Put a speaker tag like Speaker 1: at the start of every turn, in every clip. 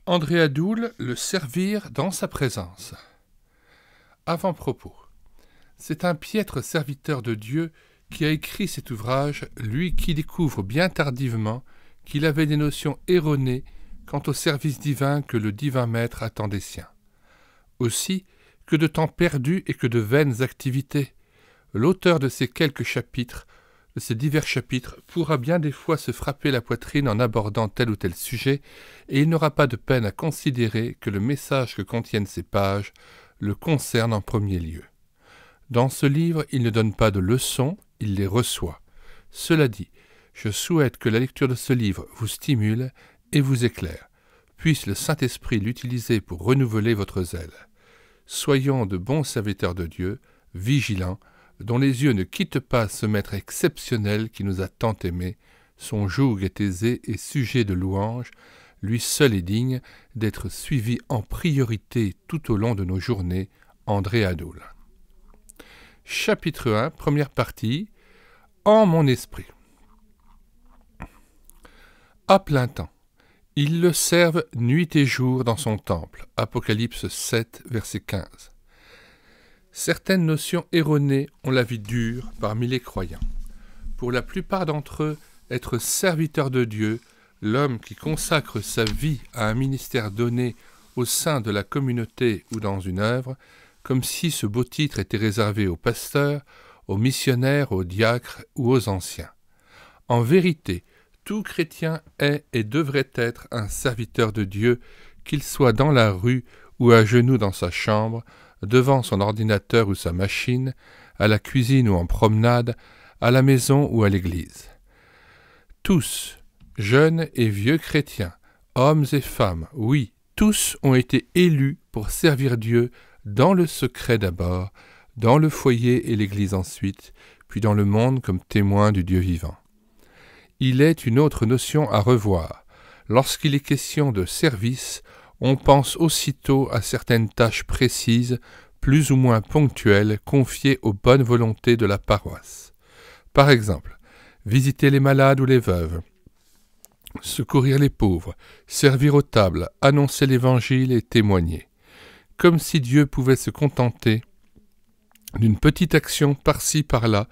Speaker 1: André Adoul, le servir dans sa présence. Avant-propos. C'est un piètre serviteur de Dieu qui a écrit cet ouvrage, lui qui découvre bien tardivement qu'il avait des notions erronées quant au service divin que le divin maître attend des siens. Aussi, que de temps perdu et que de vaines activités. L'auteur de ces quelques chapitres, de ces divers chapitres, pourra bien des fois se frapper la poitrine en abordant tel ou tel sujet, et il n'aura pas de peine à considérer que le message que contiennent ces pages le concerne en premier lieu. Dans ce livre, il ne donne pas de leçons, il les reçoit. Cela dit, je souhaite que la lecture de ce livre vous stimule et vous éclaire. Puisse le Saint-Esprit l'utiliser pour renouveler votre zèle. Soyons de bons serviteurs de Dieu, vigilants, dont les yeux ne quittent pas ce maître exceptionnel qui nous a tant aimés. Son joug est aisé et sujet de louange, lui seul est digne d'être suivi en priorité tout au long de nos journées. André Adoul. Chapitre 1, première partie. En mon esprit. À plein temps. Ils le servent nuit et jour dans son temple. Apocalypse 7, verset 15. Certaines notions erronées ont la vie dure parmi les croyants. Pour la plupart d'entre eux, être serviteur de Dieu, l'homme qui consacre sa vie à un ministère donné au sein de la communauté ou dans une œuvre, comme si ce beau titre était réservé aux pasteurs, aux missionnaires, aux diacres ou aux anciens. En vérité, tout chrétien est et devrait être un serviteur de Dieu, qu'il soit dans la rue ou à genoux dans sa chambre, devant son ordinateur ou sa machine, à la cuisine ou en promenade, à la maison ou à l'église. Tous, jeunes et vieux chrétiens, hommes et femmes, oui, tous ont été élus pour servir Dieu dans le secret d'abord, dans le foyer et l'église ensuite, puis dans le monde comme témoins du Dieu vivant. Il est une autre notion à revoir. Lorsqu'il est question de service, on pense aussitôt à certaines tâches précises, plus ou moins ponctuelles, confiées aux bonnes volontés de la paroisse. Par exemple, visiter les malades ou les veuves, secourir les pauvres, servir aux tables, annoncer l'évangile et témoigner. Comme si Dieu pouvait se contenter d'une petite action par-ci par-là,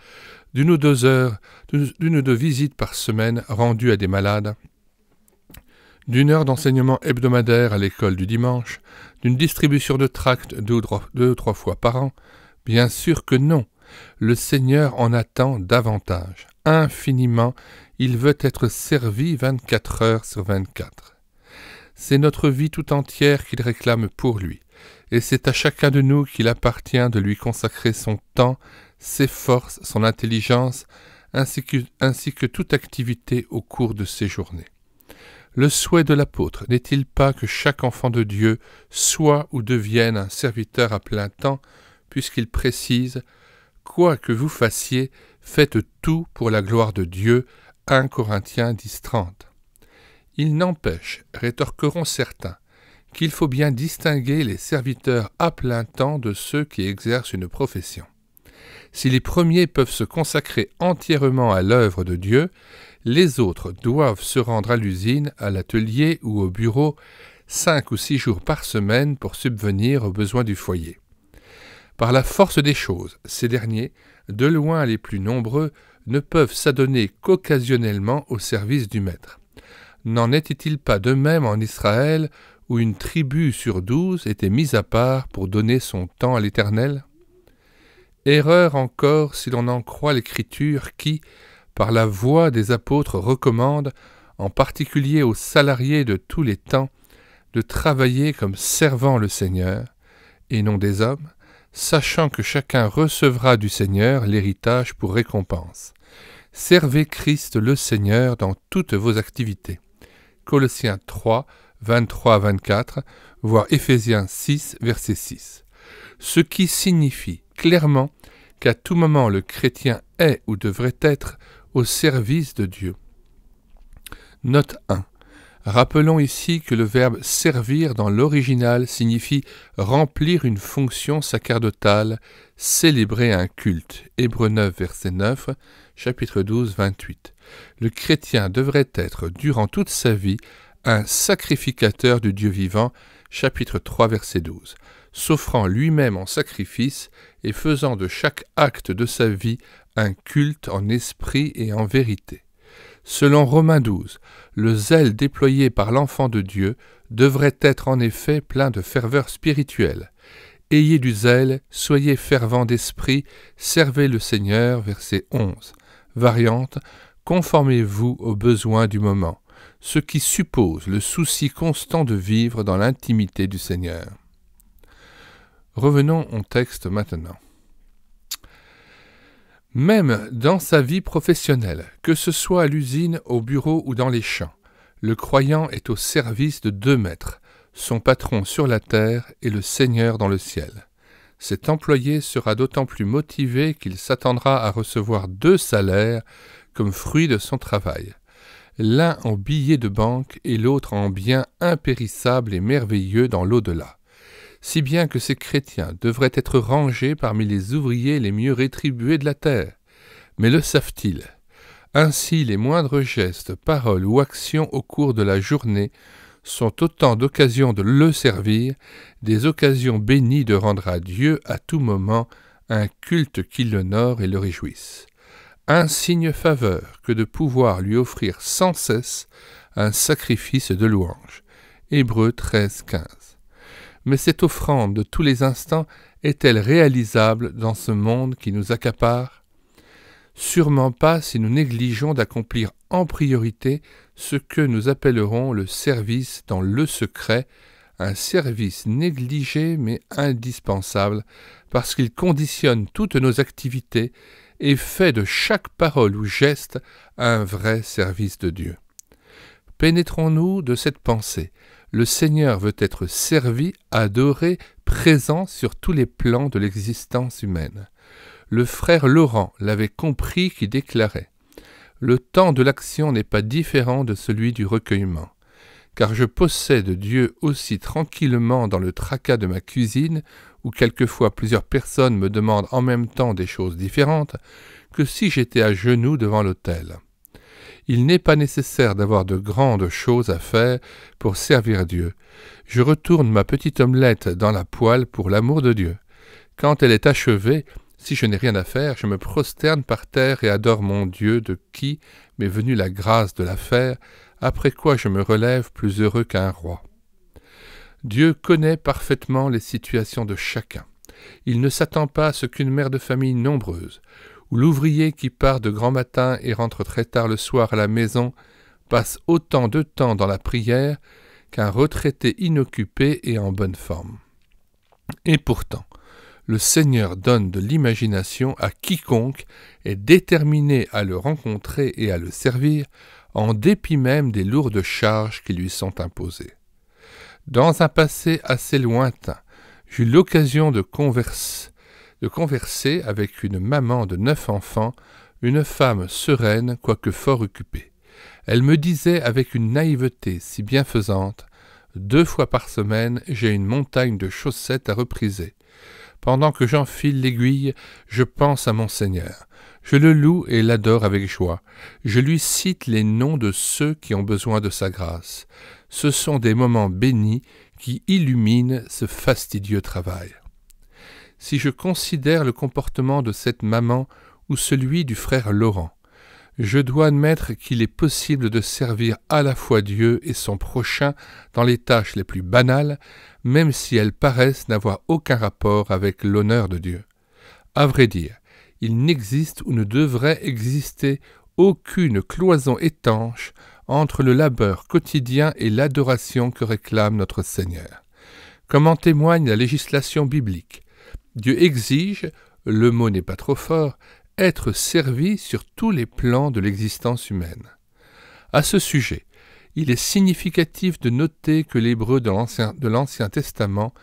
Speaker 1: d'une ou deux visites par semaine rendues à des malades, d'une heure d'enseignement hebdomadaire à l'école du dimanche, d'une distribution de tracts deux ou trois fois par an. Bien sûr que non. Le Seigneur en attend davantage. Infiniment, il veut être servi 24 heures sur 24. C'est notre vie tout entière qu'il réclame pour lui, et c'est à chacun de nous qu'il appartient de lui consacrer son temps, ses forces, son intelligence, ainsi que toute activité au cours de ses journées. Le souhait de l'apôtre n'est-il pas que chaque enfant de Dieu soit ou devienne un serviteur à plein temps, puisqu'il précise « Quoi que vous fassiez, faites tout pour la gloire de Dieu » 1 Corinthiens 10:30. Il n'empêche, rétorqueront certains, qu'il faut bien distinguer les serviteurs à plein temps de ceux qui exercent une profession. Si les premiers peuvent se consacrer entièrement à l'œuvre de Dieu, les autres doivent se rendre à l'usine, à l'atelier ou au bureau 5 ou 6 jours par semaine pour subvenir aux besoins du foyer. Par la force des choses, ces derniers, de loin les plus nombreux, ne peuvent s'adonner qu'occasionnellement au service du Maître. N'en était-il pas de même en Israël, où une tribu sur 12 était mise à part pour donner son temps à l'Éternel ? Erreur encore si l'on en croit l'Écriture qui, par la voix des apôtres, recommande, en particulier aux salariés de tous les temps, de travailler comme servant le Seigneur, et non des hommes, sachant que chacun recevra du Seigneur l'héritage pour récompense. Servez Christ le Seigneur dans toutes vos activités. Colossiens 3, 23-24, voire Éphésiens 6, verset 6. Ce qui signifie clairement qu'à tout moment le chrétien est ou devrait être au service de Dieu. Note 1. Rappelons ici que le verbe « servir » dans l'original signifie remplir une fonction sacerdotale, célébrer un culte. Hébreux 9, verset 9, chapitre 12, 28. Le chrétien devrait être, durant toute sa vie, un sacrificateur du Dieu vivant, chapitre 3, verset 12, s'offrant lui-même en sacrifice et faisant de chaque acte de sa vie un culte en esprit et en vérité. Selon Romains 12, le zèle déployé par l'enfant de Dieu devrait être en effet plein de ferveur spirituelle. Ayez du zèle, soyez fervents d'esprit, servez le Seigneur, verset 11. Variante, conformez-vous aux besoins du moment, ce qui suppose le souci constant de vivre dans l'intimité du Seigneur. Revenons au texte maintenant. Même dans sa vie professionnelle, que ce soit à l'usine, au bureau ou dans les champs, le croyant est au service de deux maîtres, son patron sur la terre et le Seigneur dans le ciel. Cet employé sera d'autant plus motivé qu'il s'attendra à recevoir 2 salaires comme fruit de son travail, l'un en billets de banque et l'autre en biens impérissables et merveilleux dans l'au-delà. Si bien que ces chrétiens devraient être rangés parmi les ouvriers les mieux rétribués de la terre. Mais le savent-ils? Ainsi, les moindres gestes, paroles ou actions au cours de la journée sont autant d'occasions de le servir, des occasions bénies de rendre à Dieu à tout moment un culte qui l'honore et le réjouisse. Insigne faveur que de pouvoir lui offrir sans cesse un sacrifice de louange. Hébreux 13, 15. Mais cette offrande de tous les instants est-elle réalisable dans ce monde qui nous accapare? Sûrement pas si nous négligeons d'accomplir en priorité ce que nous appellerons le service dans le secret, un service négligé mais indispensable parce qu'il conditionne toutes nos activités et fait de chaque parole ou geste un vrai service de Dieu. Pénétrons-nous de cette pensée. Le Seigneur veut être servi, adoré, présent sur tous les plans de l'existence humaine. Le frère Laurent l'avait compris qui déclarait « Le temps de l'action n'est pas différent de celui du recueillement, car je possède Dieu aussi tranquillement dans le tracas de ma cuisine, où quelquefois plusieurs personnes me demandent en même temps des choses différentes, que si j'étais à genoux devant l'autel. » Il n'est pas nécessaire d'avoir de grandes choses à faire pour servir Dieu. Je retourne ma petite omelette dans la poêle pour l'amour de Dieu. Quand elle est achevée, si je n'ai rien à faire, je me prosterne par terre et adore mon Dieu de qui m'est venue la grâce de la faire, après quoi je me relève plus heureux qu'un roi. Dieu connaît parfaitement les situations de chacun. Il ne s'attend pas à ce qu'une mère de famille nombreuse, ou l'ouvrier qui part de grand matin et rentre très tard le soir à la maison, passe autant de temps dans la prière qu'un retraité inoccupé et en bonne forme. Et pourtant, le Seigneur donne de l'imagination à quiconque est déterminé à le rencontrer et à le servir, en dépit même des lourdes charges qui lui sont imposées. Dans un passé assez lointain, j'eus l'occasion de converser avec une maman de 9 enfants, une femme sereine quoique fort occupée. Elle me disait avec une naïveté si bienfaisante « 2 fois par semaine, j'ai une montagne de chaussettes à repriser. Pendant que j'enfile l'aiguille, je pense à mon Seigneur. Je le loue et l'adore avec joie. Je lui cite les noms de ceux qui ont besoin de sa grâce. Ce sont des moments bénis qui illuminent ce fastidieux travail. » Si je considère le comportement de cette maman ou celui du frère Laurent, je dois admettre qu'il est possible de servir à la fois Dieu et son prochain dans les tâches les plus banales, même si elles paraissent n'avoir aucun rapport avec l'honneur de Dieu. À vrai dire, il n'existe ou ne devrait exister aucune cloison étanche entre le labeur quotidien et l'adoration que réclame notre Seigneur. Comme en témoigne la législation biblique, Dieu exige, le mot n'est pas trop fort, être servi sur tous les plans de l'existence humaine. À ce sujet, il est significatif de noter que l'hébreu de l'Ancien Testament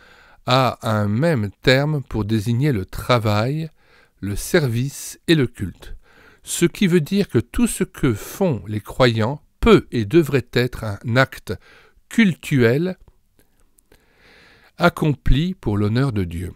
Speaker 1: a un même terme pour désigner le travail, le service et le culte, ce qui veut dire que tout ce que font les croyants peut et devrait être un acte cultuel accompli pour l'honneur de Dieu.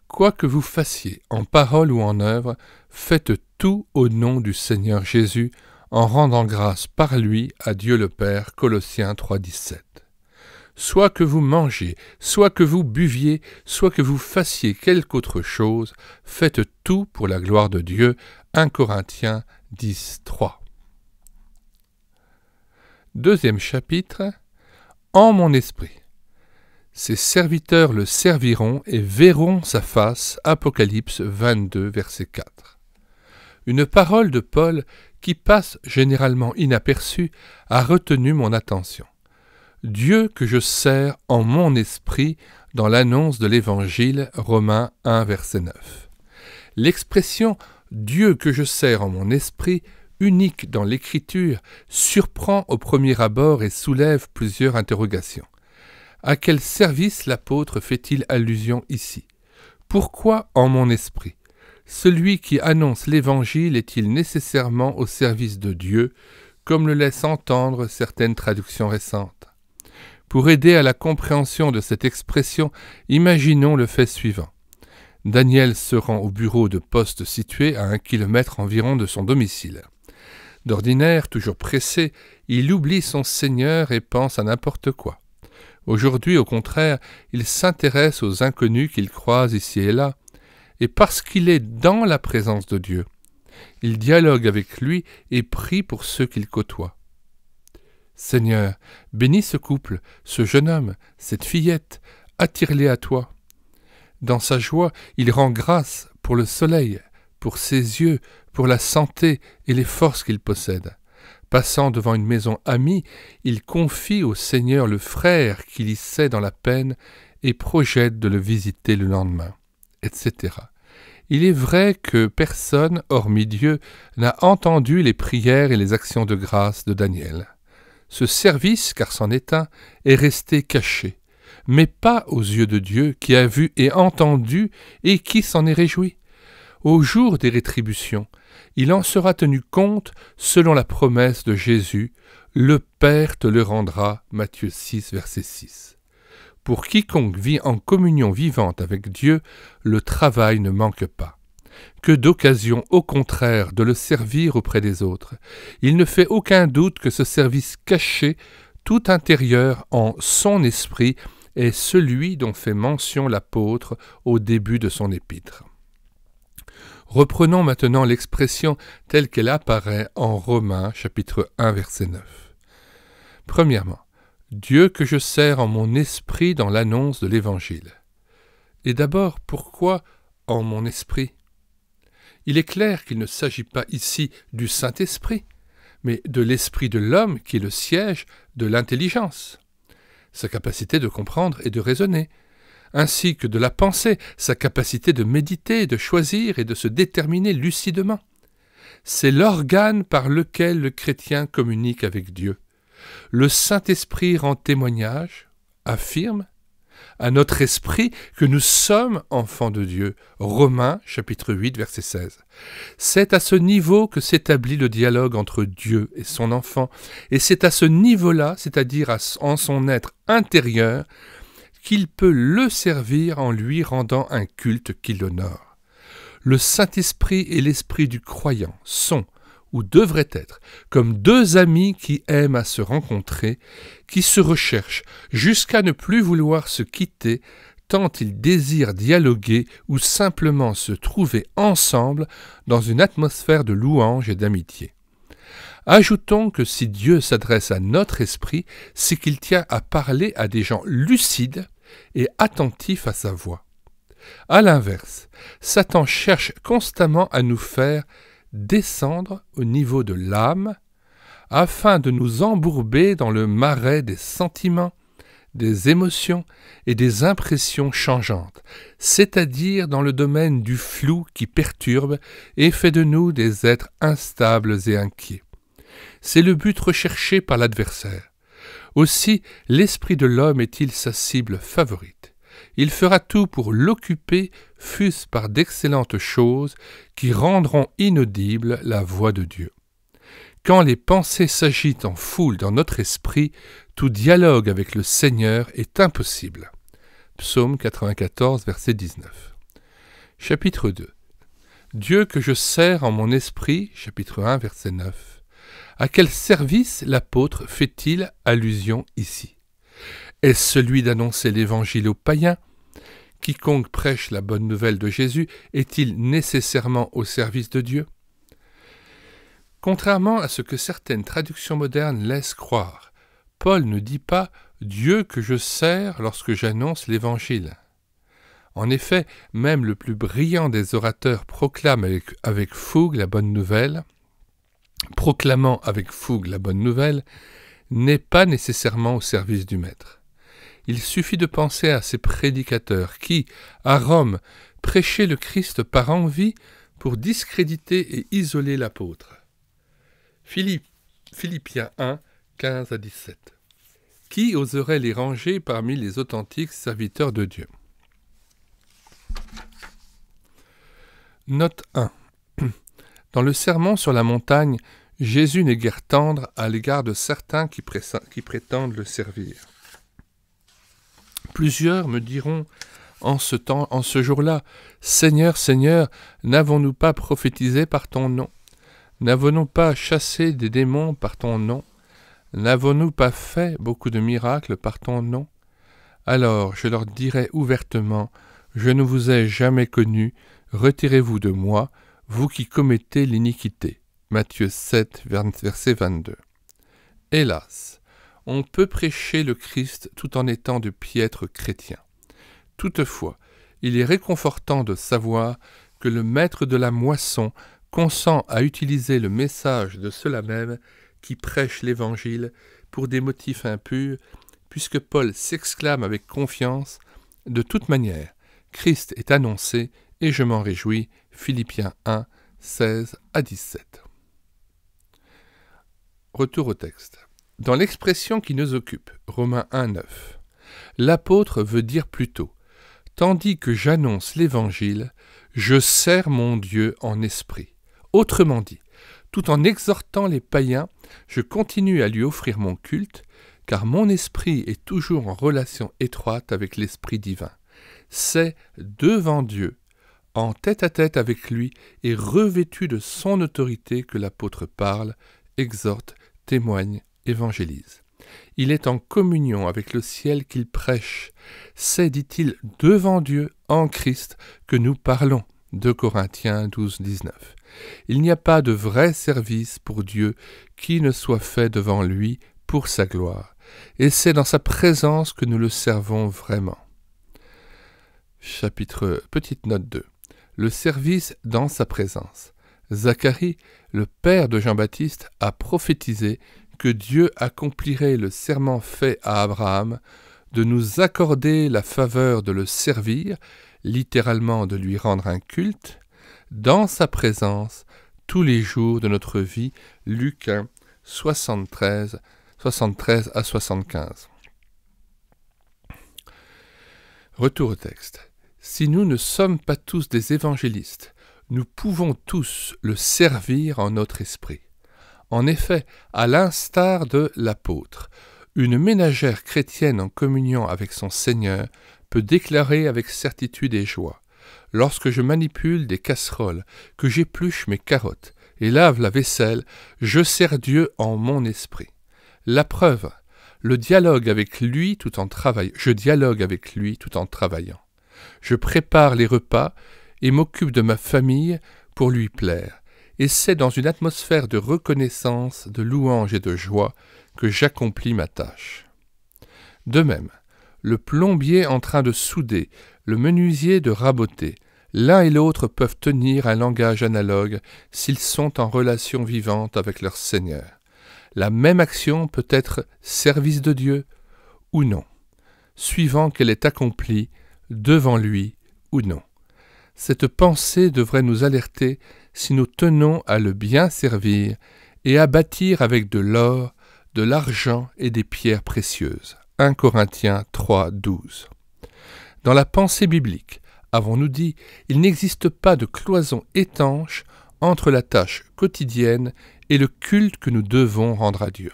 Speaker 1: Quoi que vous fassiez, en parole ou en œuvre, faites tout au nom du Seigneur Jésus, en rendant grâce par lui à Dieu le Père. Colossiens 3,17. Soit que vous mangiez, soit que vous buviez, soit que vous fassiez quelque autre chose, faites tout pour la gloire de Dieu. 1 Corinthiens 10,3. Deuxième chapitre. En mon esprit. Ses serviteurs le serviront et verront sa face. Apocalypse 22, verset 4. Une parole de Paul qui passe généralement inaperçue a retenu mon attention. Dieu que je sers en mon esprit dans l'annonce de l'Évangile, Romains 1, verset 9. L'expression « Dieu que je sers en mon esprit » unique dans l'Écriture surprend au premier abord et soulève plusieurs interrogations. À quel service l'apôtre fait-il allusion ici? Pourquoi en mon esprit? Celui qui annonce l'Évangile est-il nécessairement au service de Dieu, comme le laissent entendre certaines traductions récentes? Pour aider à la compréhension de cette expression, imaginons le fait suivant. Daniel se rend au bureau de poste situé à 1 kilomètre environ de son domicile. D'ordinaire, toujours pressé, il oublie son Seigneur et pense à n'importe quoi. Aujourd'hui, au contraire, il s'intéresse aux inconnus qu'il croise ici et là, et parce qu'il est dans la présence de Dieu, il dialogue avec lui et prie pour ceux qu'il côtoie. Seigneur, bénis ce couple, ce jeune homme, cette fillette, attire-les à toi. Dans sa joie, il rend grâce pour le soleil, pour ses yeux, pour la santé et les forces qu'il possède. Passant devant une maison amie, il confie au Seigneur le frère qu'il y sait dans la peine et projette de le visiter le lendemain, etc. Il est vrai que personne, hormis Dieu, n'a entendu les prières et les actions de grâce de Daniel. Ce service, car c'en est un, est resté caché, mais pas aux yeux de Dieu qui a vu et entendu et qui s'en est réjoui. Au jour des rétributions, il en sera tenu compte selon la promesse de Jésus, « Le Père te le rendra » Matthieu 6, verset 6. Pour quiconque vit en communion vivante avec Dieu, le travail ne manque pas. Que d'occasions, au contraire, de le servir auprès des autres. Il ne fait aucun doute que ce service caché, tout intérieur en son esprit, est celui dont fait mention l'apôtre au début de son épître. Reprenons maintenant l'expression telle qu'elle apparaît en Romains, chapitre 1, verset 9. Premièrement, Dieu que je sers en mon esprit dans l'annonce de l'Évangile. Et d'abord, pourquoi en mon esprit? Il est clair qu'il ne s'agit pas ici du Saint-Esprit, mais de l'esprit de l'homme qui est le siège de l'intelligence, sa capacité de comprendre et de raisonner, ainsi que de la pensée, sa capacité de méditer, de choisir et de se déterminer lucidement. C'est l'organe par lequel le chrétien communique avec Dieu. Le Saint-Esprit rend témoignage, affirme, à notre esprit que nous sommes enfants de Dieu. Romains, chapitre 8, verset 16. C'est à ce niveau que s'établit le dialogue entre Dieu et son enfant, et c'est à ce niveau-là, c'est-à-dire en son être intérieur, qu'il peut le servir en lui rendant un culte qui l'honore. Le Saint-Esprit et l'esprit du croyant sont, ou devraient être, comme deux amis qui aiment à se rencontrer, qui se recherchent jusqu'à ne plus vouloir se quitter, tant ils désirent dialoguer ou simplement se trouver ensemble dans une atmosphère de louange et d'amitié. Ajoutons que si Dieu s'adresse à notre esprit, c'est qu'il tient à parler à des gens lucides et attentifs à sa voix. À l'inverse, Satan cherche constamment à nous faire descendre au niveau de l'âme, afin de nous embourber dans le marais des sentiments, des émotions et des impressions changeantes, c'est-à-dire dans le domaine du flou qui perturbe et fait de nous des êtres instables et inquiets. C'est le but recherché par l'adversaire. Aussi, l'esprit de l'homme est-il sa cible favorite. Il fera tout pour l'occuper, fût-ce par d'excellentes choses qui rendront inaudible la voix de Dieu. Quand les pensées s'agitent en foule dans notre esprit, tout dialogue avec le Seigneur est impossible. Psaume 94, verset 19. Chapitre 2. Dieu que je sers en mon esprit, chapitre 1, verset 9. À quel service l'apôtre fait-il allusion ici? Est-ce celui d'annoncer l'évangile aux païens? Quiconque prêche la bonne nouvelle de Jésus est-il nécessairement au service de Dieu? Contrairement à ce que certaines traductions modernes laissent croire, Paul ne dit pas « Dieu que je sers lorsque j'annonce l'Évangile ». En effet, même le plus brillant des orateurs proclamant avec fougue la bonne nouvelle, n'est pas nécessairement au service du Maître. Il suffit de penser à ces prédicateurs qui, à Rome, prêchaient le Christ par envie pour discréditer et isoler l'apôtre. Philippiens 1, 15 à 17. Qui oserait les ranger parmi les authentiques serviteurs de Dieu? Note 1. Dans le sermon sur la montagne, Jésus n'est guère tendre à l'égard de certains qui prétendent le servir. Plusieurs me diront en ce jour-là, « Seigneur, Seigneur, n'avons-nous pas prophétisé par ton nom? N'avons-nous pas chassé des démons par ton nom? N'avons-nous pas fait beaucoup de miracles par ton nom? » Alors je leur dirai ouvertement, « Je ne vous ai jamais connus, retirez-vous de moi, vous qui commettez l'iniquité. » Matthieu 7, verset 22. Hélas, on peut prêcher le Christ tout en étant de piètres chrétiens. Toutefois, il est réconfortant de savoir que le maître de la moisson consent à utiliser le message de ceux-là même qui prêchent l'Évangile pour des motifs impurs, puisque Paul s'exclame avec confiance « De toute manière, Christ est annoncé et je m'en réjouis. » Philippiens 1, 16 à 17. Retour au texte. Dans l'expression qui nous occupe, Romains 1, 9, l'apôtre veut dire plutôt « Tandis que j'annonce l'Évangile, je sers mon Dieu en esprit. » Autrement dit, tout en exhortant les païens, je continue à lui offrir mon culte, car mon esprit est toujours en relation étroite avec l'Esprit divin. C'est devant Dieu, en tête-à-tête avec lui et revêtu de son autorité que l'apôtre parle, exhorte, témoigne, évangélise. Il est en communion avec le ciel qu'il prêche. C'est, dit-il, devant Dieu, en Christ, que nous parlons. 2 Corinthiens 12, 19. Il n'y a pas de vrai service pour Dieu qui ne soit fait devant lui pour sa gloire. Et c'est dans sa présence que nous le servons vraiment. Petite note 2. Le service dans sa présence. Zacharie, le père de Jean-Baptiste, a prophétisé que Dieu accomplirait le serment fait à Abraham de nous accorder la faveur de le servir, littéralement de lui rendre un culte, dans sa présence tous les jours de notre vie. Luc 1, 73 à 75. Retour au texte. Si nous ne sommes pas tous des évangélistes, nous pouvons tous le servir en notre esprit. En effet, à l'instar de l'apôtre, une ménagère chrétienne en communion avec son Seigneur peut déclarer avec certitude et joie: « Lorsque je manipule des casseroles, que j'épluche mes carottes et lave la vaisselle, je sers Dieu en mon esprit. » La preuve, je dialogue avec lui tout en travaillant. Je prépare les repas et m'occupe de ma famille pour lui plaire. Et c'est dans une atmosphère de reconnaissance, de louange et de joie que j'accomplis ma tâche. De même, le plombier en train de souder, le menuisier de raboter, l'un et l'autre peuvent tenir un langage analogue s'ils sont en relation vivante avec leur Seigneur. La même action peut être service de Dieu ou non, suivant qu'elle est accomplie devant lui ou non. Cette pensée devrait nous alerter si nous tenons à le bien servir et à bâtir avec de l'or, de l'argent et des pierres précieuses. 1 Corinthiens 3, 12. Dans la pensée biblique, avons-nous dit, il n'existe pas de cloison étanche entre la tâche quotidienne et le culte que nous devons rendre à Dieu.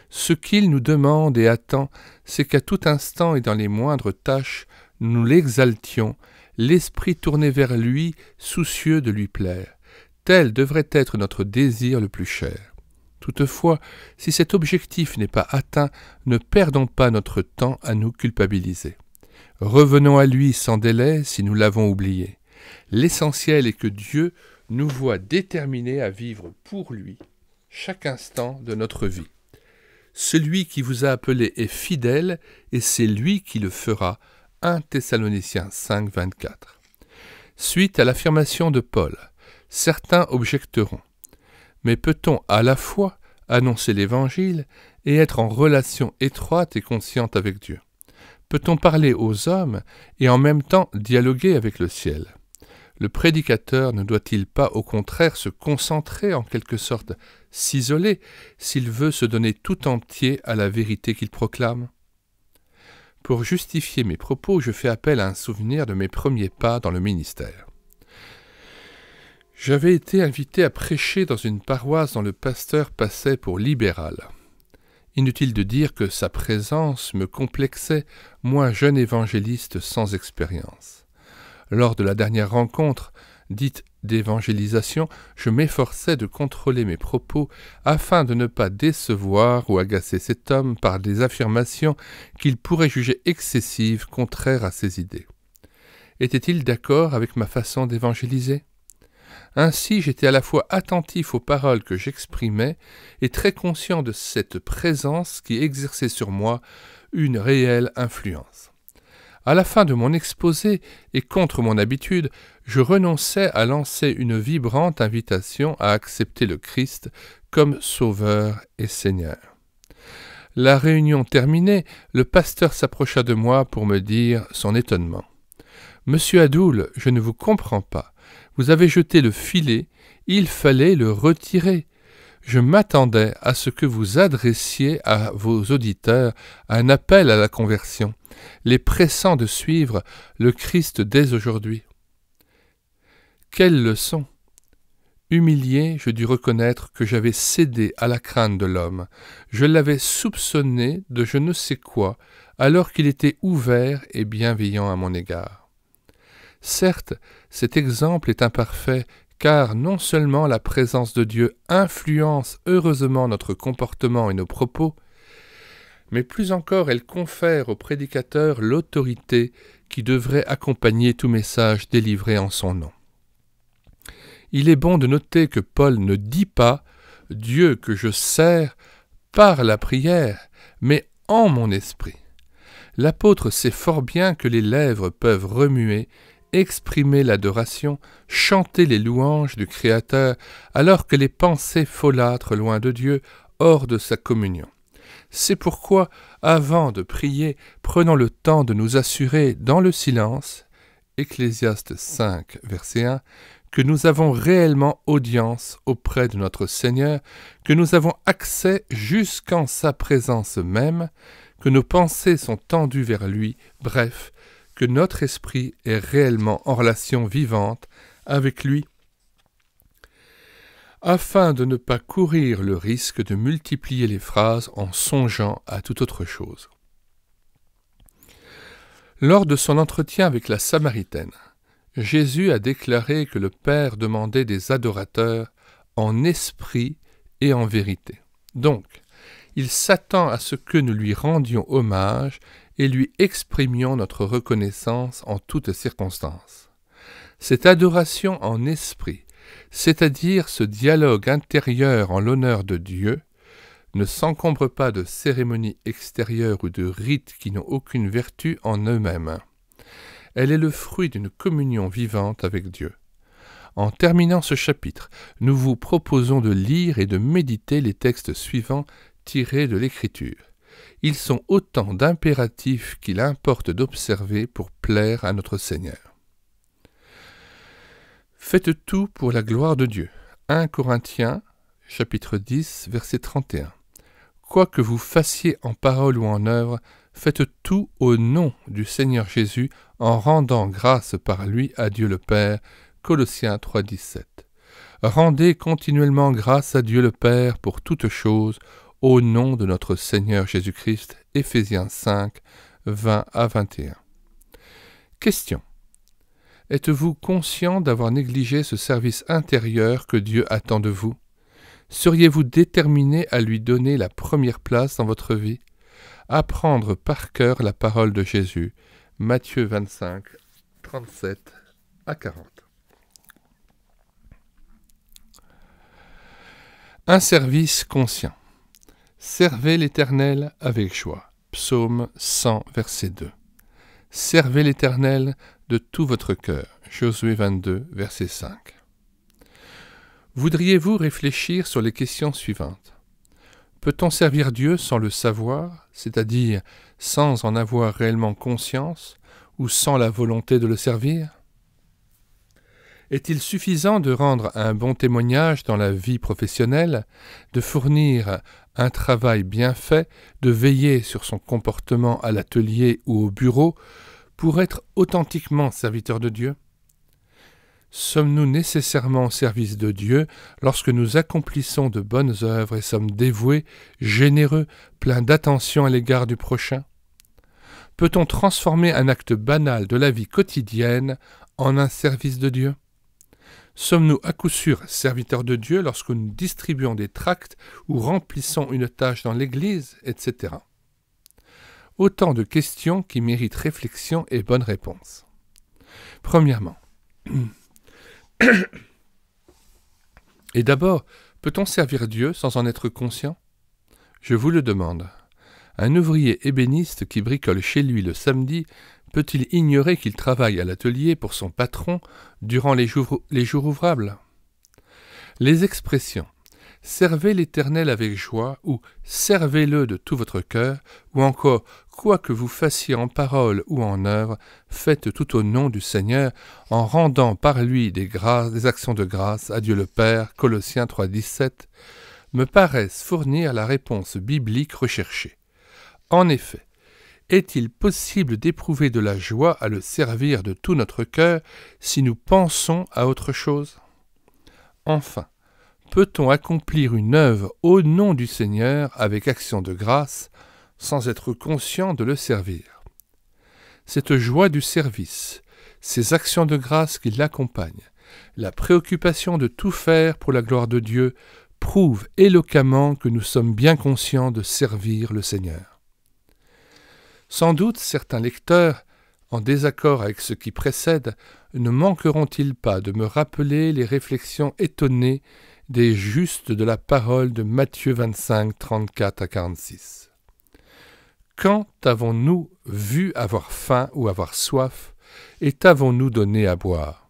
Speaker 1: Ce qu'il nous demande et attend, c'est qu'à tout instant et dans les moindres tâches, nous l'exaltions, l'esprit tourné vers lui, soucieux de lui plaire. Tel devrait être notre désir le plus cher. Toutefois, si cet objectif n'est pas atteint, ne perdons pas notre temps à nous culpabiliser. Revenons à lui sans délai si nous l'avons oublié. L'essentiel est que Dieu nous voit déterminés à vivre pour lui chaque instant de notre vie. Celui qui vous a appelé est fidèle et c'est lui qui le fera. 1 Thessaloniciens 5, 24. Suite à l'affirmation de Paul, certains objecteront. Mais peut-on à la fois annoncer l'Évangile et être en relation étroite et consciente avec Dieu? Peut-on parler aux hommes et en même temps dialoguer avec le ciel? Le prédicateur ne doit-il pas au contraire se concentrer, en quelque sorte s'isoler, s'il veut se donner tout entier à la vérité qu'il proclame? Pour justifier mes propos, je fais appel à un souvenir de mes premiers pas dans le ministère. J'avais été invité à prêcher dans une paroisse dont le pasteur passait pour libéral. Inutile de dire que sa présence me complexait, moi jeune évangéliste sans expérience. Lors de la dernière rencontre, dite d'évangélisation, je m'efforçais de contrôler mes propos afin de ne pas décevoir ou agacer cet homme par des affirmations qu'il pourrait juger excessives, contraires à ses idées. Était-il d'accord avec ma façon d'évangéliser ? Ainsi, j'étais à la fois attentif aux paroles que j'exprimais et très conscient de cette présence qui exerçait sur moi une réelle influence. À la fin de mon exposé, et contre mon habitude, je renonçais à lancer une vibrante invitation à accepter le Christ comme Sauveur et Seigneur. La réunion terminée, le pasteur s'approcha de moi pour me dire son étonnement. « Monsieur Adoul, je ne vous comprends pas. Vous avez jeté le filet, il fallait le retirer. Je m'attendais à ce que vous adressiez à vos auditeurs un appel à la conversion, les pressant de suivre le Christ dès aujourd'hui. » Quelle leçon! Humilié, je dus reconnaître que j'avais cédé à la crainte de l'homme. Je l'avais soupçonné de je ne sais quoi, alors qu'il était ouvert et bienveillant à mon égard. Certes, cet exemple est imparfait, car non seulement la présence de Dieu influence heureusement notre comportement et nos propos, mais plus encore elle confère au prédicateur l'autorité qui devrait accompagner tout message délivré en son nom. Il est bon de noter que Paul ne dit pas « Dieu que je sers par la prière », mais en mon esprit. L'apôtre sait fort bien que les lèvres peuvent remuer, exprimer l'adoration, chanter les louanges du Créateur, alors que les pensées folâtrent loin de Dieu, hors de sa communion. C'est pourquoi, avant de prier, prenons le temps de nous assurer dans le silence, Ecclésiaste 5, verset 1, que nous avons réellement audience auprès de notre Seigneur, que nous avons accès jusqu'en sa présence même, que nos pensées sont tendues vers lui, bref, que notre esprit est réellement en relation vivante avec lui, afin de ne pas courir le risque de multiplier les phrases en songeant à toute autre chose. Lors de son entretien avec la Samaritaine, Jésus a déclaré que le Père demandait des adorateurs en esprit et en vérité. Donc, il s'attend à ce que nous lui rendions hommage et lui exprimions notre reconnaissance en toutes circonstances. Cette adoration en esprit, c'est-à-dire ce dialogue intérieur en l'honneur de Dieu, ne s'encombre pas de cérémonies extérieures ou de rites qui n'ont aucune vertu en eux-mêmes. Elle est le fruit d'une communion vivante avec Dieu. En terminant ce chapitre, nous vous proposons de lire et de méditer les textes suivants tirés de l'Écriture. Ils sont autant d'impératifs qu'il importe d'observer pour plaire à notre Seigneur. Faites tout pour la gloire de Dieu. 1 Corinthiens, chapitre 10, verset 31. Quoi que vous fassiez en parole ou en œuvre, faites tout au nom du Seigneur Jésus, en rendant grâce par lui à Dieu le Père. Colossiens 3, 17. Rendez continuellement grâce à Dieu le Père pour toutes choses, au nom de notre Seigneur Jésus-Christ. Éphésiens 5, 20 à 21. Question. Êtes-vous conscient d'avoir négligé ce service intérieur que Dieu attend de vous? Seriez-vous déterminé à lui donner la première place dans votre vie? Apprendre par cœur la parole de Jésus. Matthieu 25, 37 à 40. Un service conscient. Servez l'Éternel avec joie. Psaume 100, verset 2. Servez l'Éternel de tout votre cœur. Josué 22, verset 5. Voudriez-vous réfléchir sur les questions suivantes? Peut-on servir Dieu sans le savoir, c'est-à-dire sans en avoir réellement conscience, ou sans la volonté de le servir? Est-il suffisant de rendre un bon témoignage dans la vie professionnelle, de fournir un travail bien fait, de veiller sur son comportement à l'atelier ou au bureau, pour être authentiquement serviteur de Dieu? Sommes-nous nécessairement au service de Dieu lorsque nous accomplissons de bonnes œuvres et sommes dévoués, généreux, pleins d'attention à l'égard du prochain? Peut-on transformer un acte banal de la vie quotidienne en un service de Dieu? Sommes-nous à coup sûr serviteurs de Dieu lorsque nous distribuons des tracts ou remplissons une tâche dans l'Église, etc. Autant de questions qui méritent réflexion et bonne réponse. Premièrement, et d'abord, peut-on servir Dieu sans en être conscient? Je vous le demande. Un ouvrier ébéniste qui bricole chez lui le samedi peut-il ignorer qu'il travaille à l'atelier pour son patron durant les jours ouvrables? Les expressions « servez l'Éternel avec joie » ou « servez-le de tout votre cœur » ou encore « quoi que vous fassiez en parole ou en œuvre, faites tout au nom du Seigneur en rendant par lui des actions de grâce à Dieu le Père » Colossiens 3,17 me paraissent fournir la réponse biblique recherchée. En effet, est-il possible d'éprouver de la joie à le servir de tout notre cœur si nous pensons à autre chose? Enfin, peut-on accomplir une œuvre au nom du Seigneur avec action de grâce sans être conscient de le servir? Cette joie du service, ces actions de grâce qui l'accompagnent, la préoccupation de tout faire pour la gloire de Dieu prouvent éloquemment que nous sommes bien conscients de servir le Seigneur. Sans doute certains lecteurs, en désaccord avec ce qui précède, ne manqueront-ils pas de me rappeler les réflexions étonnées des justes de la parole de Matthieu 25, 34 à 46. Quand avons-nous vu avoir faim ou avoir soif, et t'avons-nous donné à boire?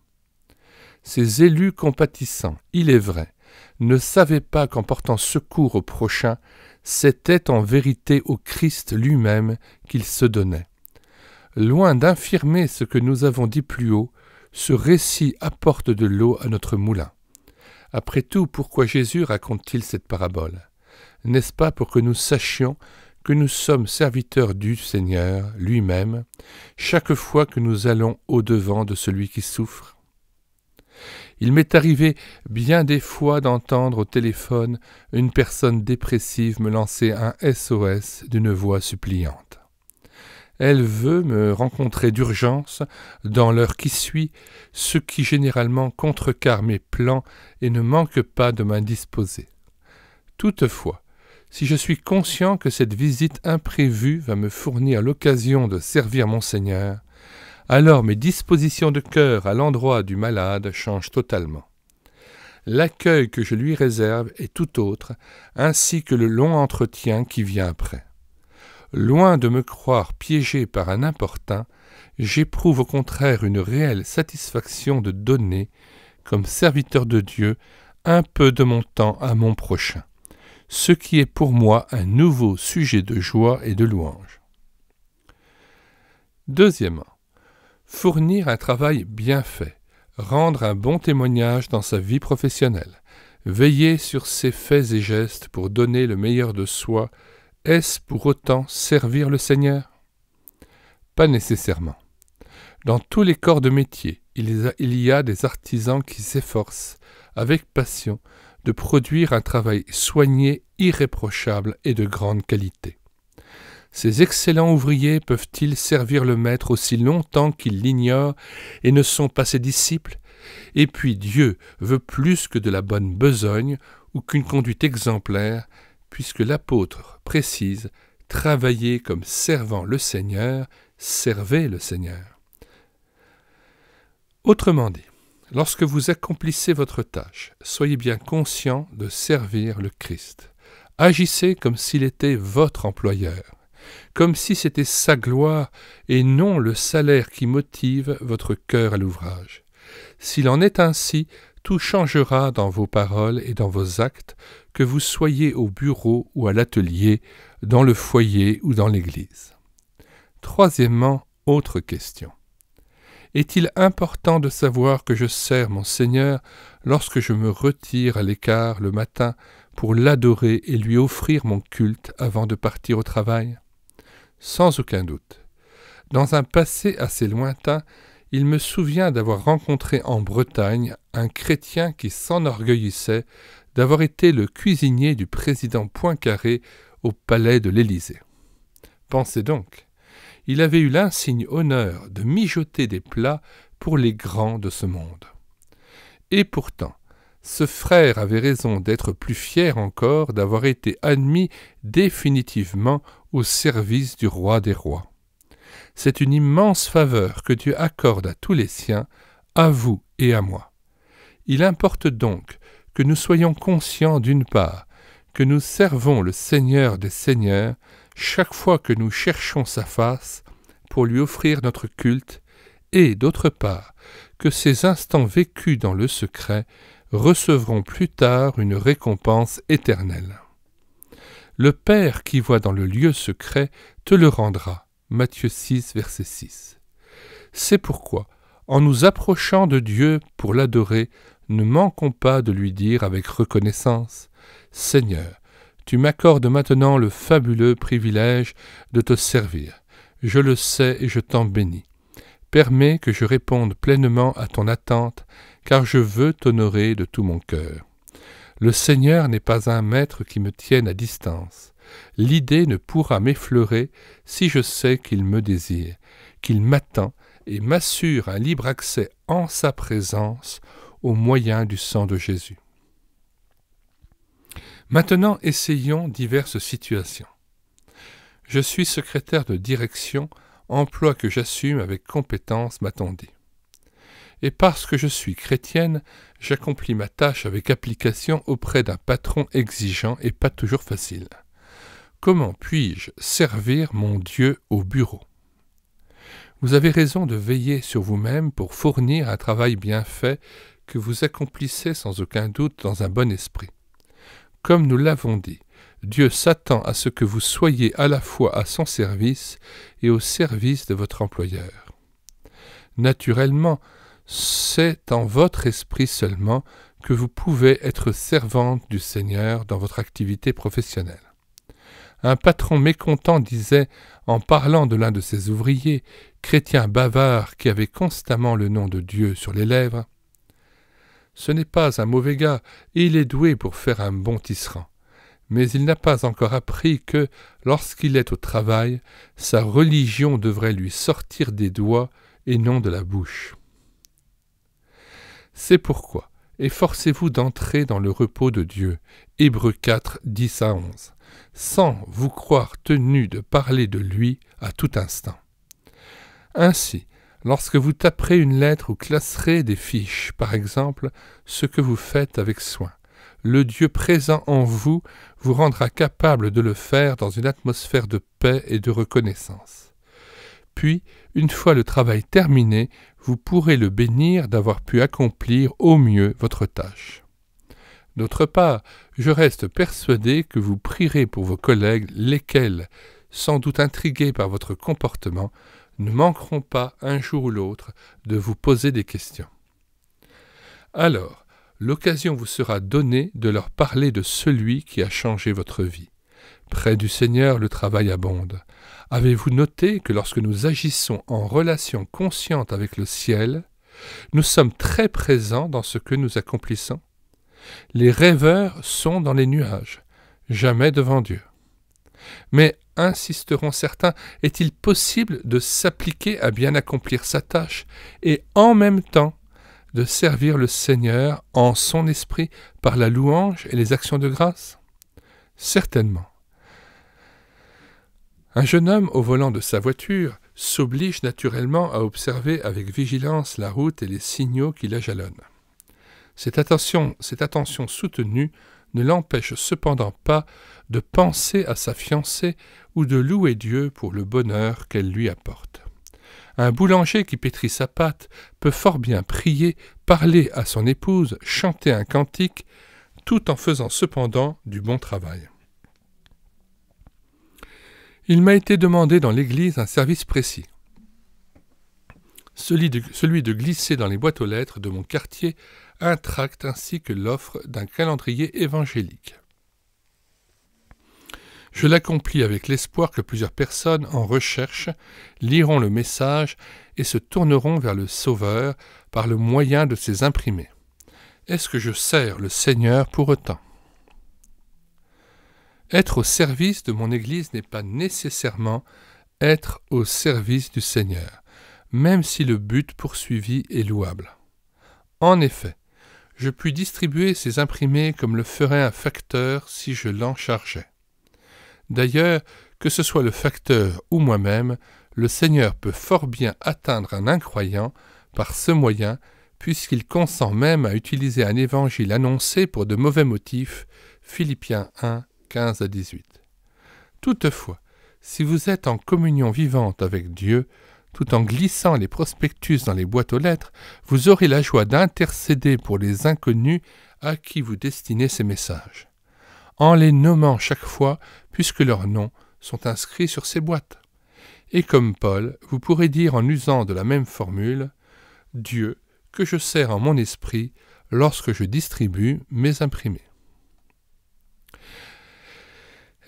Speaker 1: Ces élus compatissants, il est vrai, ne savaient pas qu'en portant secours au prochain, c'était en vérité au Christ lui-même qu'il se donnait. Loin d'infirmer ce que nous avons dit plus haut, ce récit apporte de l'eau à notre moulin. Après tout, pourquoi Jésus raconte-t-il cette parabole? N'est-ce pas pour que nous sachions que nous sommes serviteurs du Seigneur lui-même, chaque fois que nous allons au-devant de celui qui souffre? Il m'est arrivé bien des fois d'entendre au téléphone une personne dépressive me lancer un SOS d'une voix suppliante. Elle veut me rencontrer d'urgence dans l'heure qui suit, ce qui généralement contrecarre mes plans et ne manque pas de m'indisposer. Toutefois, si je suis conscient que cette visite imprévue va me fournir l'occasion de servir mon Seigneur, alors mes dispositions de cœur à l'endroit du malade changent totalement. L'accueil que je lui réserve est tout autre, ainsi que le long entretien qui vient après. Loin de me croire piégé par un importun, j'éprouve au contraire une réelle satisfaction de donner, comme serviteur de Dieu, un peu de mon temps à mon prochain, ce qui est pour moi un nouveau sujet de joie et de louange. Deuxièmement, fournir un travail bien fait, rendre un bon témoignage dans sa vie professionnelle, veiller sur ses faits et gestes pour donner le meilleur de soi, est-ce pour autant servir le Seigneur? Pas nécessairement. Dans tous les corps de métier, il y a des artisans qui s'efforcent, avec passion, de produire un travail soigné, irréprochable et de grande qualité. Ces excellents ouvriers peuvent-ils servir le maître aussi longtemps qu'ils l'ignorent et ne sont pas ses disciples? Et puis Dieu veut plus que de la bonne besogne ou qu'une conduite exemplaire, puisque l'apôtre précise « Travaillez comme servant le Seigneur, servez le Seigneur ». Autrement dit, lorsque vous accomplissez votre tâche, soyez bien conscient de servir le Christ. Agissez comme s'il était votre employeur, comme si c'était sa gloire et non le salaire qui motive votre cœur à l'ouvrage. S'il en est ainsi, tout changera dans vos paroles et dans vos actes, que vous soyez au bureau ou à l'atelier, dans le foyer ou dans l'église. Troisièmement, autre question. Est-il important de savoir que je sers mon Seigneur lorsque je me retire à l'écart le matin pour l'adorer et lui offrir mon culte avant de partir au travail? Sans aucun doute. Dans un passé assez lointain, il me souvient d'avoir rencontré en Bretagne un chrétien qui s'enorgueillissait d'avoir été le cuisinier du président Poincaré au palais de l'Élysée. Pensez donc, il avait eu l'insigne honneur de mijoter des plats pour les grands de ce monde. Et pourtant, ce frère avait raison d'être plus fier encore d'avoir été admis définitivement au service du roi des rois. C'est une immense faveur que Dieu accorde à tous les siens, à vous et à moi. Il importe donc que nous soyons conscients d'une part que nous servons le Seigneur des Seigneurs chaque fois que nous cherchons sa face pour lui offrir notre culte, et d'autre part que ces instants vécus dans le secret recevront plus tard une récompense éternelle. Le Père qui voit dans le lieu secret te le rendra. Matthieu 6, verset 6. C'est pourquoi, en nous approchant de Dieu pour l'adorer, ne manquons pas de lui dire avec reconnaissance « Seigneur, tu m'accordes maintenant le fabuleux privilège de te servir. Je le sais et je t'en bénis. Permets que je réponde pleinement à ton attente, car je veux t'honorer de tout mon cœur. Le Seigneur n'est pas un maître qui me tienne à distance. L'idée ne pourra m'effleurer si je sais qu'il me désire, qu'il m'attend et m'assure un libre accès en sa présence au moyen du sang de Jésus. Maintenant, essayons diverses situations. Je suis secrétaire de direction, emploi que j'assume avec compétence, m'a-t-on dit. Et parce que je suis chrétienne, j'accomplis ma tâche avec application auprès d'un patron exigeant et pas toujours facile. Comment puis-je servir mon Dieu au bureau? Vous avez raison de veiller sur vous-même pour fournir un travail bien fait que vous accomplissez sans aucun doute dans un bon esprit. Comme nous l'avons dit, Dieu s'attend à ce que vous soyez à la fois à son service et au service de votre employeur. Naturellement, c'est en votre esprit seulement que vous pouvez être servante du Seigneur dans votre activité professionnelle. Un patron mécontent disait, en parlant de l'un de ses ouvriers, chrétien bavard qui avait constamment le nom de Dieu sur les lèvres, « Ce n'est pas un mauvais gars, et il est doué pour faire un bon tisserand. Mais il n'a pas encore appris que, lorsqu'il est au travail, sa religion devrait lui sortir des doigts et non de la bouche. » C'est pourquoi, efforcez-vous d'entrer dans le repos de Dieu, Hébreux 4, 10 à 11, sans vous croire tenu de parler de lui à tout instant. Ainsi, lorsque vous taperez une lettre ou classerez des fiches, par exemple, ce que vous faites avec soin, le Dieu présent en vous vous rendra capable de le faire dans une atmosphère de paix et de reconnaissance. Puis, une fois le travail terminé, vous pourrez le bénir d'avoir pu accomplir au mieux votre tâche. D'autre part, je reste persuadé que vous prierez pour vos collègues, lesquels, sans doute intrigués par votre comportement, ne manqueront pas, un jour ou l'autre, de vous poser des questions. Alors, l'occasion vous sera donnée de leur parler de celui qui a changé votre vie. Près du Seigneur, le travail abonde. Avez-vous noté que lorsque nous agissons en relation consciente avec le ciel, nous sommes très présents dans ce que nous accomplissons? Les rêveurs sont dans les nuages, jamais devant Dieu. Mais insisteront certains, est-il possible de s'appliquer à bien accomplir sa tâche et en même temps de servir le Seigneur en son esprit par la louange et les actions de grâce? Certainement. Un jeune homme au volant de sa voiture s'oblige naturellement à observer avec vigilance la route et les signaux qui la jalonnent. Cette attention soutenue ne l'empêche cependant pas de penser à sa fiancée ou de louer Dieu pour le bonheur qu'elle lui apporte. Un boulanger qui pétrit sa pâte peut fort bien prier, parler à son épouse, chanter un cantique, tout en faisant cependant du bon travail. Il m'a été demandé dans l'Église un service précis, celui de glisser dans les boîtes aux lettres de mon quartier un tract ainsi que l'offre d'un calendrier évangélique. Je l'accomplis avec l'espoir que plusieurs personnes en recherche liront le message et se tourneront vers le Sauveur par le moyen de ces imprimés. Est-ce que je sers le Seigneur pour autant? Être au service de mon Église n'est pas nécessairement être au service du Seigneur, même si le but poursuivi est louable. En effet, je puis distribuer ces imprimés comme le ferait un facteur si je l'en chargeais. D'ailleurs, que ce soit le facteur ou moi-même, le Seigneur peut fort bien atteindre un incroyant par ce moyen, puisqu'il consent même à utiliser un évangile annoncé pour de mauvais motifs, Philippiens 1, 15 à 18. Toutefois, si vous êtes en communion vivante avec Dieu, tout en glissant les prospectus dans les boîtes aux lettres, vous aurez la joie d'intercéder pour les inconnus à qui vous destinez ces messages, en les nommant chaque fois, puisque leurs noms sont inscrits sur ces boîtes. Et comme Paul, vous pourrez dire en usant de la même formule « Dieu, que je sers en mon esprit lorsque je distribue mes imprimés ».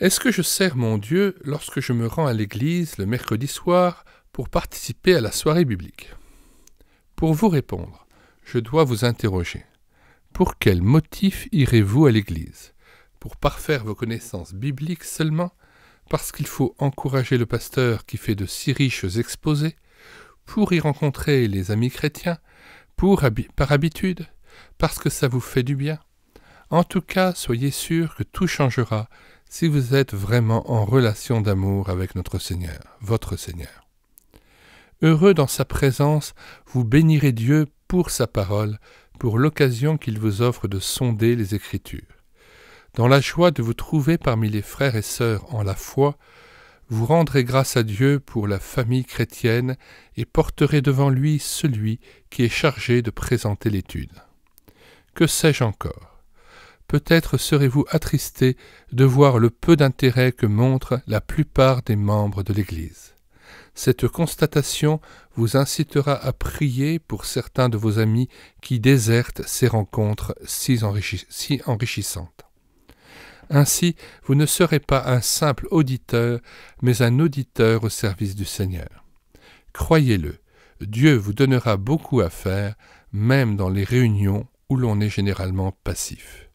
Speaker 1: Est-ce que je sers mon Dieu lorsque je me rends à l'église le mercredi soir pour participer à la soirée biblique? Pour vous répondre, je dois vous interroger. Pour quel motif irez-vous à l'église? Pour parfaire vos connaissances bibliques seulement? Parce qu'il faut encourager le pasteur qui fait de si riches exposés? Pour y rencontrer les amis chrétiens? Par habitude? Parce que ça vous fait du bien? En tout cas, soyez sûr que tout changera si vous êtes vraiment en relation d'amour avec notre Seigneur, votre Seigneur. Heureux dans sa présence, vous bénirez Dieu pour sa parole, pour l'occasion qu'il vous offre de sonder les Écritures. Dans la joie de vous trouver parmi les frères et sœurs en la foi, vous rendrez grâce à Dieu pour la famille chrétienne et porterez devant lui celui qui est chargé de présenter l'étude. Que sais-je encore? Peut-être serez-vous attristé de voir le peu d'intérêt que montrent la plupart des membres de l'Église. Cette constatation vous incitera à prier pour certains de vos amis qui désertent ces rencontres si enrichissantes. Ainsi, vous ne serez pas un simple auditeur, mais un auditeur au service du Seigneur. Croyez-le, Dieu vous donnera beaucoup à faire, même dans les réunions où l'on est généralement passif.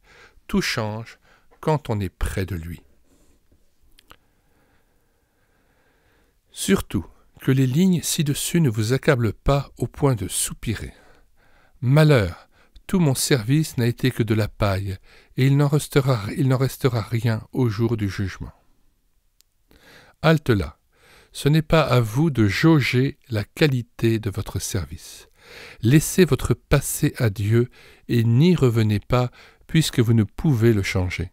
Speaker 1: Tout change quand on est près de lui. Surtout, que les lignes ci-dessus ne vous accablent pas au point de soupirer. Malheur, tout mon service n'a été que de la paille, et il n'en restera rien au jour du jugement. Halte là, ce n'est pas à vous de jauger la qualité de votre service. Laissez votre passé à Dieu et n'y revenez pas puisque vous ne pouvez le changer.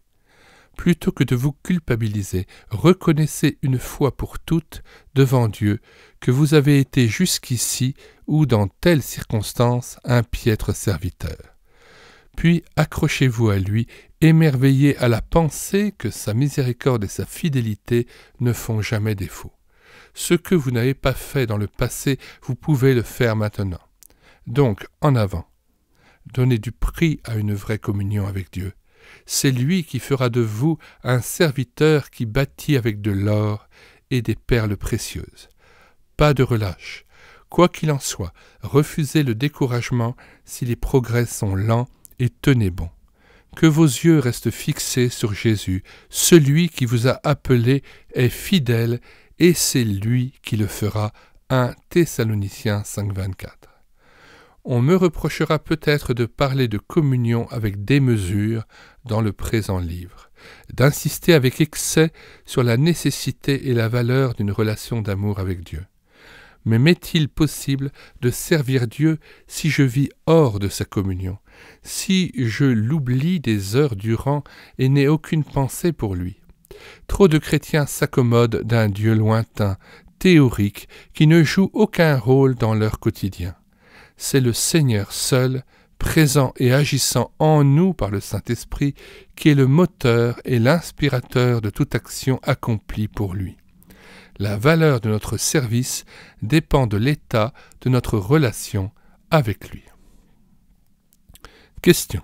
Speaker 1: Plutôt que de vous culpabiliser, reconnaissez une fois pour toutes devant Dieu que vous avez été jusqu'ici ou dans telle circonstance un piètre serviteur. Puis accrochez-vous à lui, émerveillez à la pensée que sa miséricorde et sa fidélité ne font jamais défaut. Ce que vous n'avez pas fait dans le passé, vous pouvez le faire maintenant. Donc, en avant. Donnez du prix à une vraie communion avec Dieu. C'est lui qui fera de vous un serviteur qui bâtit avec de l'or et des perles précieuses. Pas de relâche. Quoi qu'il en soit, refusez le découragement si les progrès sont lents et tenez bon. que vos yeux restent fixés sur Jésus. Celui qui vous a appelé est fidèle et c'est lui qui le fera. 1 Thessaloniciens 5,24. On me reprochera peut-être de parler de communion avec démesure dans le présent livre, d'insister avec excès sur la nécessité et la valeur d'une relation d'amour avec Dieu. Mais m'est-il possible de servir Dieu si je vis hors de sa communion, si je l'oublie des heures durant et n'ai aucune pensée pour lui? Trop de chrétiens s'accommodent d'un Dieu lointain, théorique, qui ne joue aucun rôle dans leur quotidien. C'est le Seigneur seul, présent et agissant en nous par le Saint-Esprit, qui est le moteur et l'inspirateur de toute action accomplie pour lui. La valeur de notre service dépend de l'état de notre relation avec lui. Question.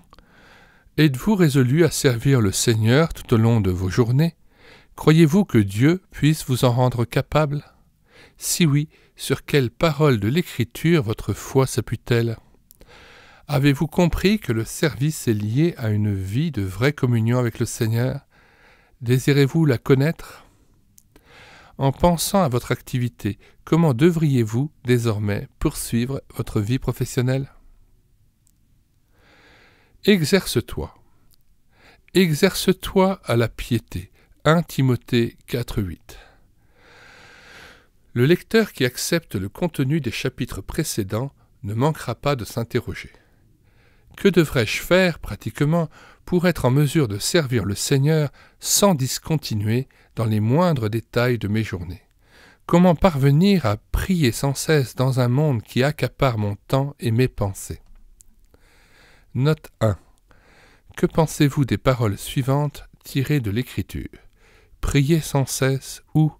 Speaker 1: Êtes-vous résolu à servir le Seigneur tout au long de vos journées? Croyez-vous que Dieu puisse vous en rendre capable? Si oui, sur quelle parole de l'Écriture votre foi s'appuie-t-elle? Avez-vous compris que le service est lié à une vie de vraie communion avec le Seigneur? Désirez-vous la connaître? En pensant à votre activité, comment devriez-vous désormais poursuivre votre vie professionnelle? Exerce-toi. Exerce-toi à la piété. 1 Timothée 4,8. Le lecteur qui accepte le contenu des chapitres précédents ne manquera pas de s'interroger. Que devrais-je faire, pratiquement, pour être en mesure de servir le Seigneur sans discontinuer dans les moindres détails de mes journées? Comment parvenir à prier sans cesse dans un monde qui accapare mon temps et mes pensées? Note 1. Que pensez-vous des paroles suivantes tirées de l'Écriture? Priez sans cesse ou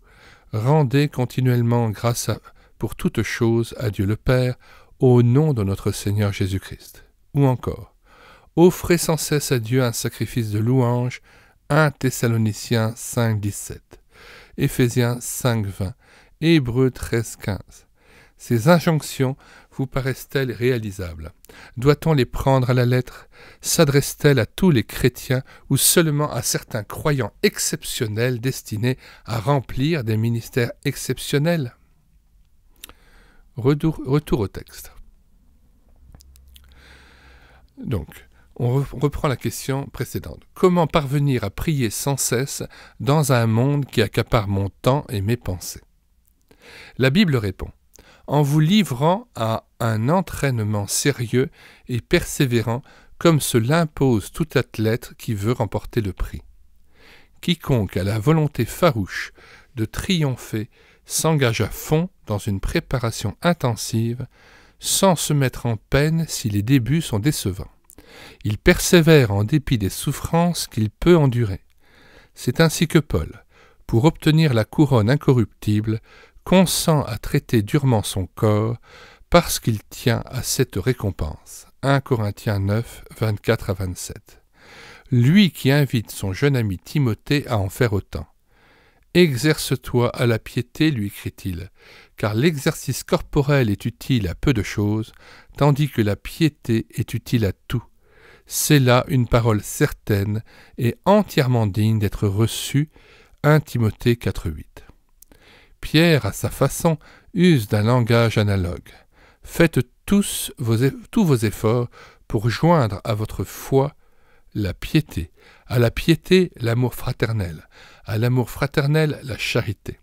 Speaker 1: rendez continuellement grâce pour toutes choses à Dieu le Père au nom de notre Seigneur Jésus-Christ. Ou encore, offrez sans cesse à Dieu un sacrifice de louange, 1 Thessaloniciens 5,17, Éphésiens 5,20, Hébreux 13,15. Ces injonctions vous paraissent-elles réalisables? Doit-on les prendre à la lettre? S'adressent-elles à tous les chrétiens ou seulement à certains croyants exceptionnels destinés à remplir des ministères exceptionnels? Retour au texte. Donc, on reprend la question précédente. Comment parvenir à prier sans cesse dans un monde qui accapare mon temps et mes pensées? La Bible répond: en vous livrant à un entraînement sérieux et persévérant comme se l'impose tout athlète qui veut remporter le prix. Quiconque a la volonté farouche de triompher s'engage à fond dans une préparation intensive sans se mettre en peine si les débuts sont décevants. Il persévère en dépit des souffrances qu'il peut endurer. C'est ainsi que Paul, pour obtenir la couronne incorruptible, consent à traiter durement son corps parce qu'il tient à cette récompense. 1 Corinthiens 9, 24 à 27. Lui qui invite son jeune ami Timothée à en faire autant. « Exerce-toi à la piété, lui écrit-il, car l'exercice corporel est utile à peu de choses, tandis que la piété est utile à tout. C'est là une parole certaine et entièrement digne d'être reçue. » 1 Timothée 4, 8. Pierre, à sa façon, use d'un langage analogue. Faites tous vos efforts pour joindre à votre foi la piété, à la piété l'amour fraternel, à l'amour fraternel la charité.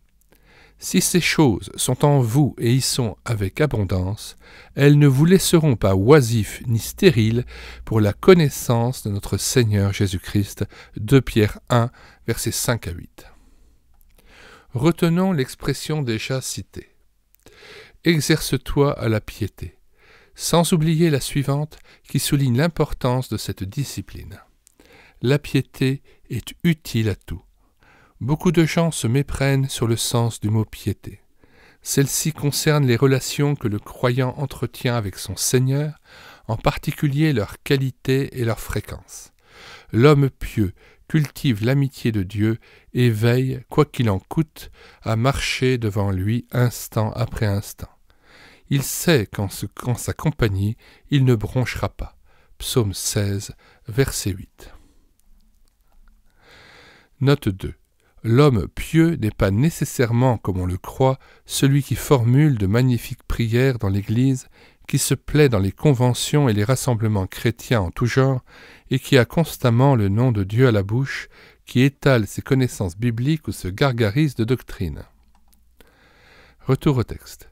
Speaker 1: Si ces choses sont en vous et y sont avec abondance, elles ne vous laisseront pas oisifs ni stériles pour la connaissance de notre Seigneur Jésus-Christ. 2 Pierre 1, versets 5 à 8. Retenons l'expression déjà citée. Exerce-toi à la piété, sans oublier la suivante qui souligne l'importance de cette discipline. La piété est utile à tout. Beaucoup de gens se méprennent sur le sens du mot piété. Celle-ci concerne les relations que le croyant entretient avec son Seigneur, en particulier leur qualité et leur fréquence. L'homme pieux cultive l'amitié de Dieu et veille, quoi qu'il en coûte, à marcher devant lui instant après instant. Il sait qu'en sa compagnie, il ne bronchera pas. Psaume 16, verset 8. Note 2. L'homme pieux n'est pas nécessairement, comme on le croit, celui qui formule de magnifiques prières dans l'Église, qui se plaît dans les conventions et les rassemblements chrétiens en tout genre, et qui a constamment le nom de Dieu à la bouche, qui étale ses connaissances bibliques ou se gargarise de doctrine. Retour au texte.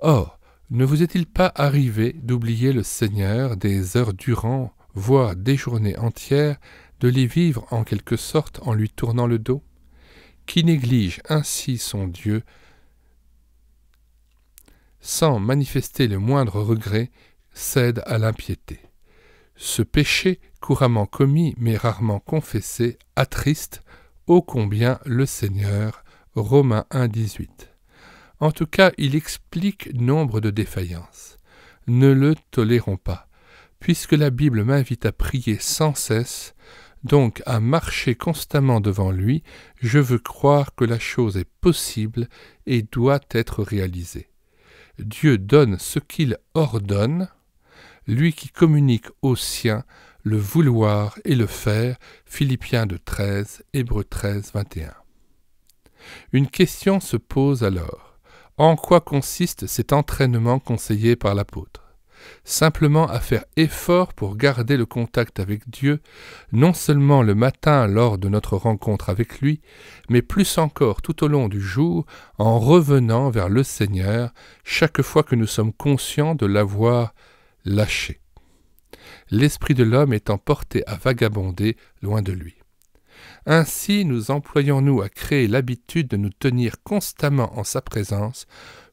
Speaker 1: Or, ne vous est-il pas arrivé d'oublier le Seigneur des heures durant, voire des journées entières, de les vivre en quelque sorte en lui tournant le dos? Qui néglige ainsi son Dieu, sans manifester le moindre regret, cède à l'impiété. Ce péché, couramment commis mais rarement confessé, attriste ô combien le Seigneur. Romains 1,18. En tout cas, il explique nombre de défaillances. Ne le tolérons pas, puisque la Bible m'invite à prier sans cesse, donc à marcher constamment devant lui. Je veux croire que la chose est possible et doit être réalisée. Dieu donne ce qu'il ordonne, lui qui communique aux siens le vouloir et le faire. Philippiens 2,13, Hébreux 13, 21. Une question se pose alors. En quoi consiste cet entraînement conseillé par l'apôtre? Simplement à faire effort pour garder le contact avec Dieu, non seulement le matin lors de notre rencontre avec lui, mais plus encore tout au long du jour, en revenant vers le Seigneur, chaque fois que nous sommes conscients de l'avoir lâché. L'esprit de l'homme étant porté à vagabonder loin de lui. Ainsi nous employons-nous à créer l'habitude de nous tenir constamment en sa présence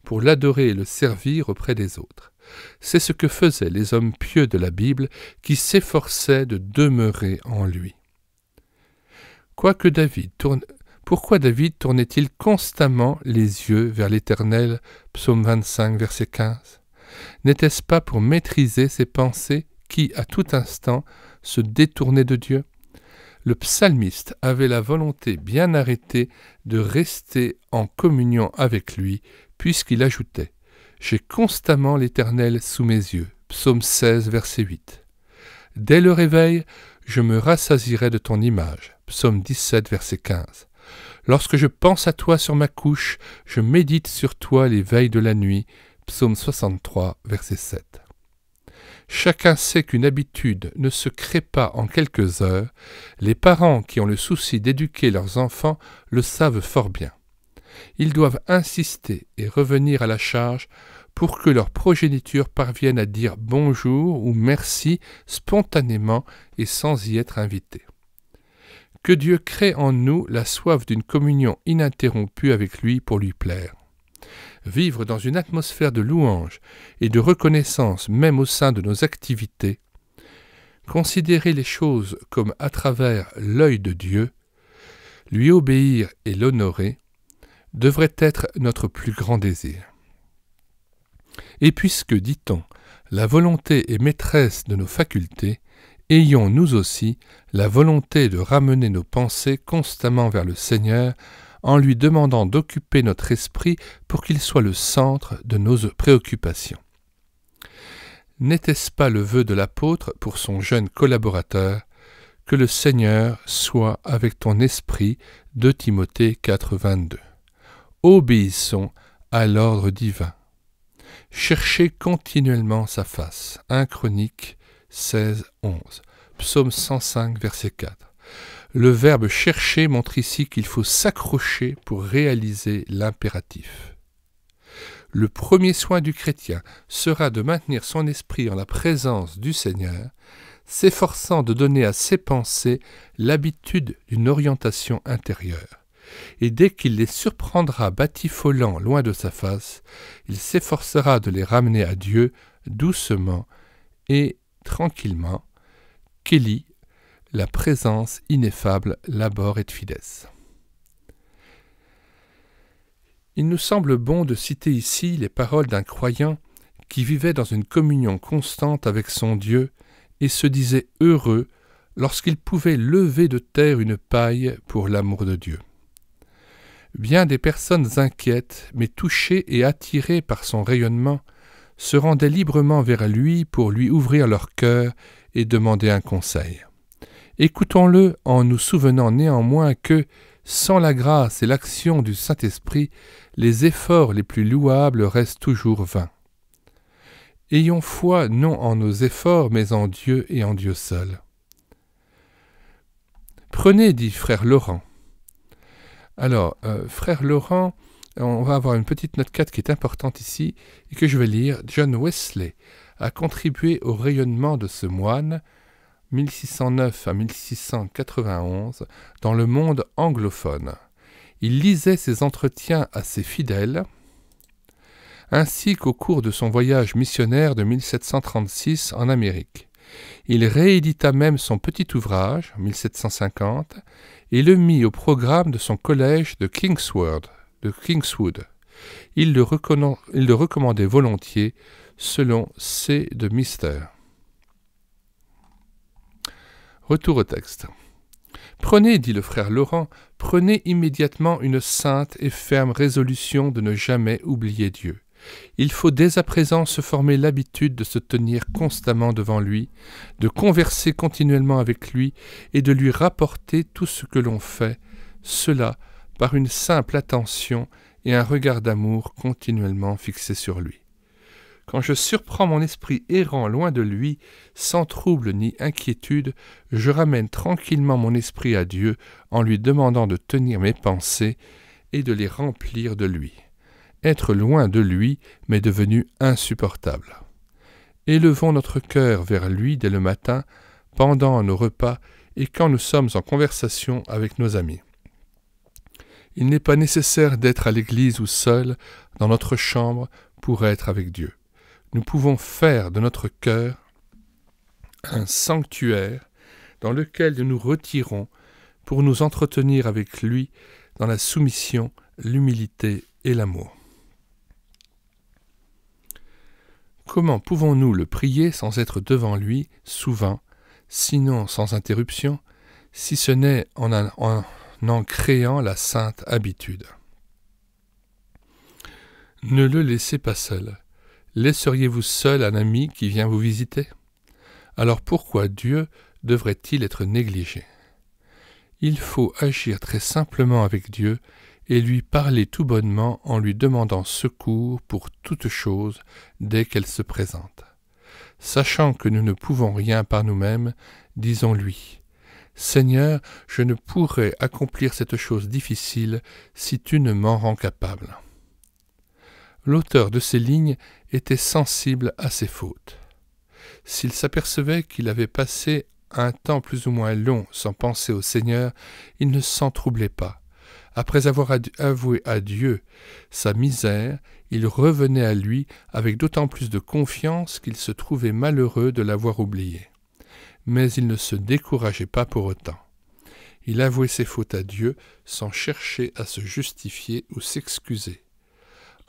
Speaker 1: pour l'adorer et le servir auprès des autres. C'est ce que faisaient les hommes pieux de la Bible qui s'efforçaient de demeurer en lui. Pourquoi David tournait-il constamment les yeux vers l'Éternel? Psaume 25, verset 15. N'était-ce pas pour maîtriser ses pensées qui, à tout instant, se détournaient de Dieu? Le psalmiste avait la volonté bien arrêtée de rester en communion avec lui, puisqu'il ajoutait « J'ai constamment l'Éternel sous mes yeux » Psaume 16, verset 8. « Dès le réveil, je me rassasirai de ton image » Psaume 17, verset 15. « Lorsque je pense à toi sur ma couche, je médite sur toi les veilles de la nuit » Psaume 63, verset 7. Chacun sait qu'une habitude ne se crée pas en quelques heures. Les parents qui ont le souci d'éduquer leurs enfants le savent fort bien. Ils doivent insister et revenir à la charge pour que leur progéniture parvienne à dire bonjour ou merci spontanément et sans y être invité. Que Dieu crée en nous la soif d'une communion ininterrompue avec lui pour lui plaire. Vivre dans une atmosphère de louange et de reconnaissance même au sein de nos activités, considérer les choses comme à travers l'œil de Dieu, lui obéir et l'honorer, devrait être notre plus grand désir. Et puisque, dit-on, la volonté est maîtresse de nos facultés, ayons nous aussi la volonté de ramener nos pensées constamment vers le Seigneur, en lui demandant d'occuper notre esprit pour qu'il soit le centre de nos préoccupations. N'était-ce pas le vœu de l'apôtre pour son jeune collaborateur « Que le Seigneur soit avec ton esprit » 2 Timothée 4, 22. Obéissons à l'ordre divin. Cherchez continuellement sa face. 1 Chroniques 16, 11. Psaume 105, verset 4. Le verbe « chercher » montre ici qu'il faut s'accrocher pour réaliser l'impératif. Le premier soin du chrétien sera de maintenir son esprit en la présence du Seigneur, s'efforçant de donner à ses pensées l'habitude d'une orientation intérieure. Et dès qu'il les surprendra batifolant loin de sa face, il s'efforcera de les ramener à Dieu doucement et tranquillement. Kelly, la présence ineffable labor et fides. Il nous semble bon de citer ici les paroles d'un croyant qui vivait dans une communion constante avec son Dieu et se disait heureux lorsqu'il pouvait lever de terre une paille pour l'amour de Dieu. Bien des personnes inquiètes, mais touchées et attirées par son rayonnement, se rendaient librement vers lui pour lui ouvrir leur cœur et demander un conseil. Écoutons-le en nous souvenant néanmoins que, sans la grâce et l'action du Saint-Esprit, les efforts les plus louables restent toujours vains. Ayons foi non en nos efforts, mais en Dieu et en Dieu seul. Prenez, dit frère Laurent. Alors, frère Laurent, on va avoir une petite note 4 qui est importante ici et que je vais lire. John Wesley a contribué au rayonnement de ce moine, 1609 à 1691, dans le monde anglophone. Il lisait ses entretiens à ses fidèles, ainsi qu'au cours de son voyage missionnaire de 1736 en Amérique. Il réédita même son petit ouvrage, 1750, et le mit au programme de son collège de Kingswood. Il le recommandait volontiers, selon C. de Mister. Retour au texte. Prenez, dit le frère Laurent, prenez immédiatement une sainte et ferme résolution de ne jamais oublier Dieu. Il faut dès à présent se former l'habitude de se tenir constamment devant lui, de converser continuellement avec lui et de lui rapporter tout ce que l'on fait, cela par une simple attention et un regard d'amour continuellement fixé sur lui. Quand je surprends mon esprit errant loin de lui, sans trouble ni inquiétude, je ramène tranquillement mon esprit à Dieu en lui demandant de tenir mes pensées et de les remplir de lui. Être loin de lui m'est devenu insupportable. Élevons notre cœur vers lui dès le matin, pendant nos repas et quand nous sommes en conversation avec nos amis. Il n'est pas nécessaire d'être à l'église ou seul, dans notre chambre, pour être avec Dieu. Nous pouvons faire de notre cœur un sanctuaire dans lequel nous nous retirons pour nous entretenir avec lui dans la soumission, l'humilité et l'amour. Comment pouvons-nous le prier sans être devant lui souvent, sinon sans interruption, si ce n'est en créant la sainte habitude? Ne le laissez pas seul. Laisseriez-vous seul un ami qui vient vous visiter? Alors pourquoi Dieu devrait-il être négligé? Il faut agir très simplement avec Dieu et lui parler tout bonnement en lui demandant secours pour toute chose dès qu'elle se présente. Sachant que nous ne pouvons rien par nous-mêmes, disons-lui: « Seigneur, je ne pourrais accomplir cette chose difficile si tu ne m'en rends capable. » L'auteur de ces lignes était sensible à ses fautes. S'il s'apercevait qu'il avait passé un temps plus ou moins long sans penser au Seigneur, il ne s'en troublait pas. Après avoir avoué à Dieu sa misère, il revenait à lui avec d'autant plus de confiance qu'il se trouvait malheureux de l'avoir oublié. Mais il ne se décourageait pas pour autant. Il avouait ses fautes à Dieu sans chercher à se justifier ou s'excuser.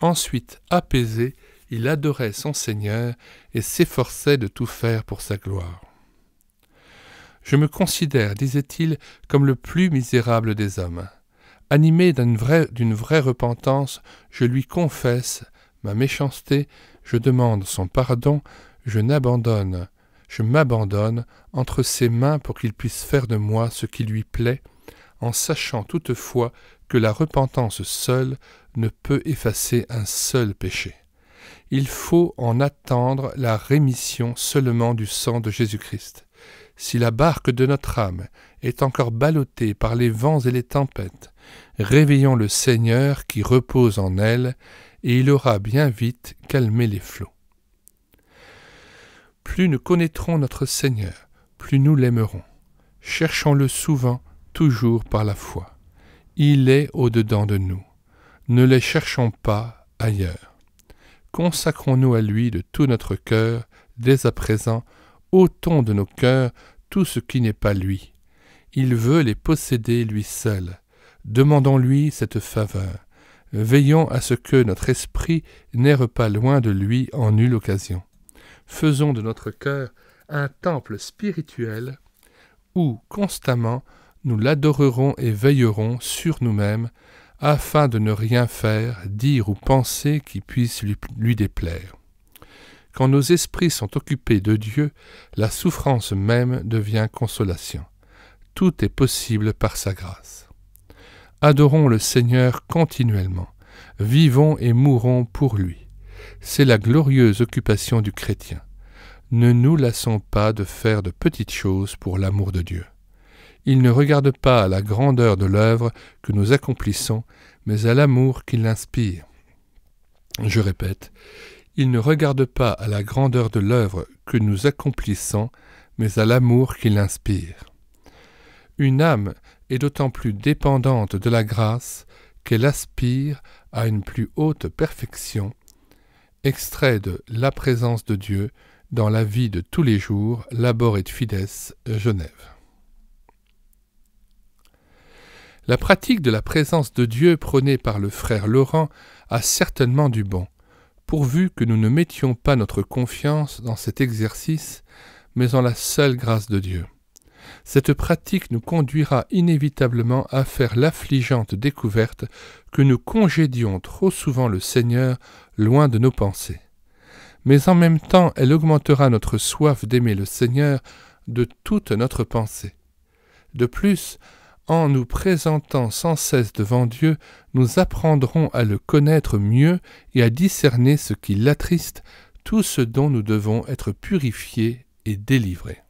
Speaker 1: Ensuite, apaisé, il adorait son Seigneur et s'efforçait de tout faire pour sa gloire. « Je me considère, disait-il, comme le plus misérable des hommes. Animé d'une vraie repentance, je lui confesse ma méchanceté, je demande son pardon, je m'abandonne entre ses mains pour qu'il puisse faire de moi ce qui lui plaît, en sachant toutefois que la repentance seule ne peut effacer un seul péché. Il faut en attendre la rémission seulement du sang de Jésus-Christ. Si la barque de notre âme est encore ballottée par les vents et les tempêtes, réveillons le Seigneur qui repose en elle, et il aura bien vite calmé les flots. Plus nous connaîtrons notre Seigneur, plus nous l'aimerons. Cherchons-le souvent, toujours par la foi. Il est au-dedans de nous. Ne les cherchons pas ailleurs. Consacrons-nous à lui de tout notre cœur, dès à présent, ôtons de nos cœurs tout ce qui n'est pas lui. Il veut les posséder lui seul. Demandons-lui cette faveur. Veillons à ce que notre esprit n'erre pas loin de lui en nulle occasion. Faisons de notre cœur un temple spirituel où, constamment, nous l'adorerons et veillerons sur nous-mêmes, afin de ne rien faire, dire ou penser qui puisse lui déplaire. Quand nos esprits sont occupés de Dieu, la souffrance même devient consolation. tout est possible par sa grâce. Adorons le Seigneur continuellement, vivons et mourons pour lui. C'est la glorieuse occupation du chrétien. Ne nous lassons pas de faire de petites choses pour l'amour de Dieu. Il ne regarde pas à la grandeur de l'œuvre que nous accomplissons, mais à l'amour qui l'inspire. Je répète, il ne regarde pas à la grandeur de l'œuvre que nous accomplissons, mais à l'amour qui l'inspire. Une âme est d'autant plus dépendante de la grâce qu'elle aspire à une plus haute perfection. Extrait de La présence de Dieu dans la vie de tous les jours, Labor et Fides, Genève. La pratique de la présence de Dieu prônée par le frère Laurent a certainement du bon, pourvu que nous ne mettions pas notre confiance dans cet exercice, mais en la seule grâce de Dieu. Cette pratique nous conduira inévitablement à faire l'affligeante découverte que nous congédions trop souvent le Seigneur loin de nos pensées. Mais en même temps, elle augmentera notre soif d'aimer le Seigneur de toute notre pensée. De plus, en nous présentant sans cesse devant Dieu, nous apprendrons à le connaître mieux et à discerner ce qui l'attriste, tout ce dont nous devons être purifiés et délivrés.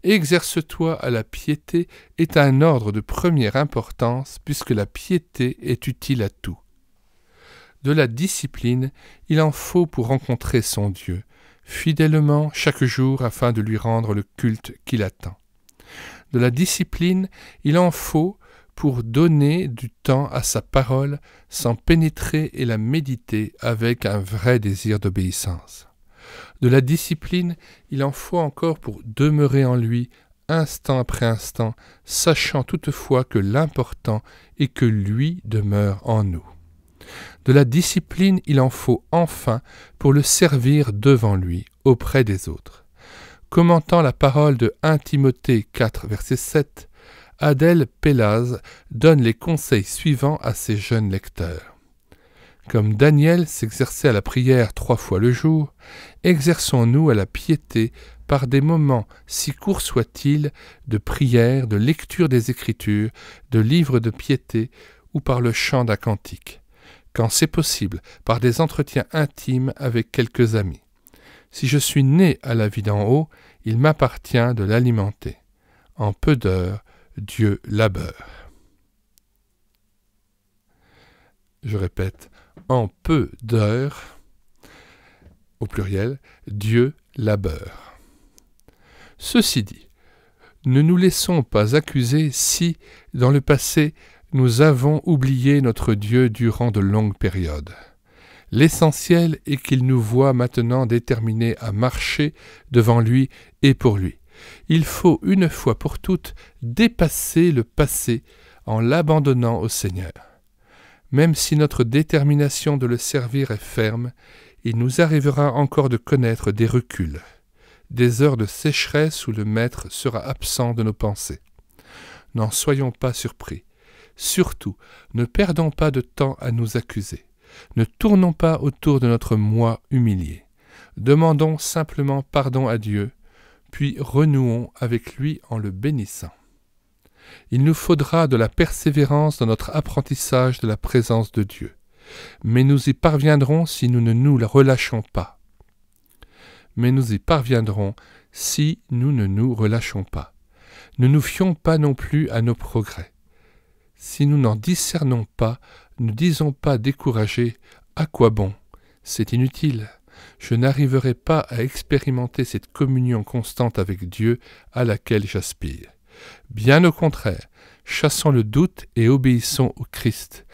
Speaker 1: Exerce-toi à la piété est un ordre de première importance, puisque la piété est utile à tout. De la discipline, il en faut pour rencontrer son Dieu, fidèlement chaque jour afin de lui rendre le culte qu'il attend. De la discipline, il en faut pour donner du temps à sa parole, s'en pénétrer et la méditer avec un vrai désir d'obéissance. De la discipline, il en faut encore pour demeurer en lui, instant après instant, sachant toutefois que l'important est que lui demeure en nous. De la discipline, il en faut enfin pour le servir devant lui, auprès des autres. Commentant la parole de 1 Timothée 4, verset 7, Adèle Pélase donne les conseils suivants à ses jeunes lecteurs. Comme Daniel s'exerçait à la prière 3 fois le jour, exerçons-nous à la piété par des moments, si courts soient-ils, de prière, de lecture des Écritures, de livres de piété ou par le chant d'un cantique, quand c'est possible, par des entretiens intimes avec quelques amis. Si je suis né à la vie d'en haut, il m'appartient de l'alimenter. En peu d'heures, Dieu labeur. Je répète, en peu d'heures, au pluriel, Dieu labeur. Ceci dit, ne nous laissons pas accuser si, dans le passé, nous avons oublié notre Dieu durant de longues périodes. L'essentiel est qu'il nous voit maintenant déterminés à marcher devant lui et pour lui. Il faut une fois pour toutes dépasser le passé en l'abandonnant au Seigneur. Même si notre détermination de le servir est ferme, il nous arrivera encore de connaître des reculs, des heures de sécheresse où le Maître sera absent de nos pensées. N'en soyons pas surpris. Surtout, ne perdons pas de temps à nous accuser. Ne tournons pas autour de notre moi humilié. Demandons simplement pardon à Dieu, puis renouons avec lui en le bénissant. Il nous faudra de la persévérance dans notre apprentissage de la présence de Dieu, mais nous y parviendrons si nous ne nous relâchons pas. Ne nous fions pas non plus à nos progrès. Si nous n'en discernons pas, ne disons pas découragés, « À quoi bon? C'est inutile. Je n'arriverai pas à expérimenter cette communion constante avec Dieu à laquelle j'aspire. » Bien au contraire, chassons le doute et obéissons au Christ.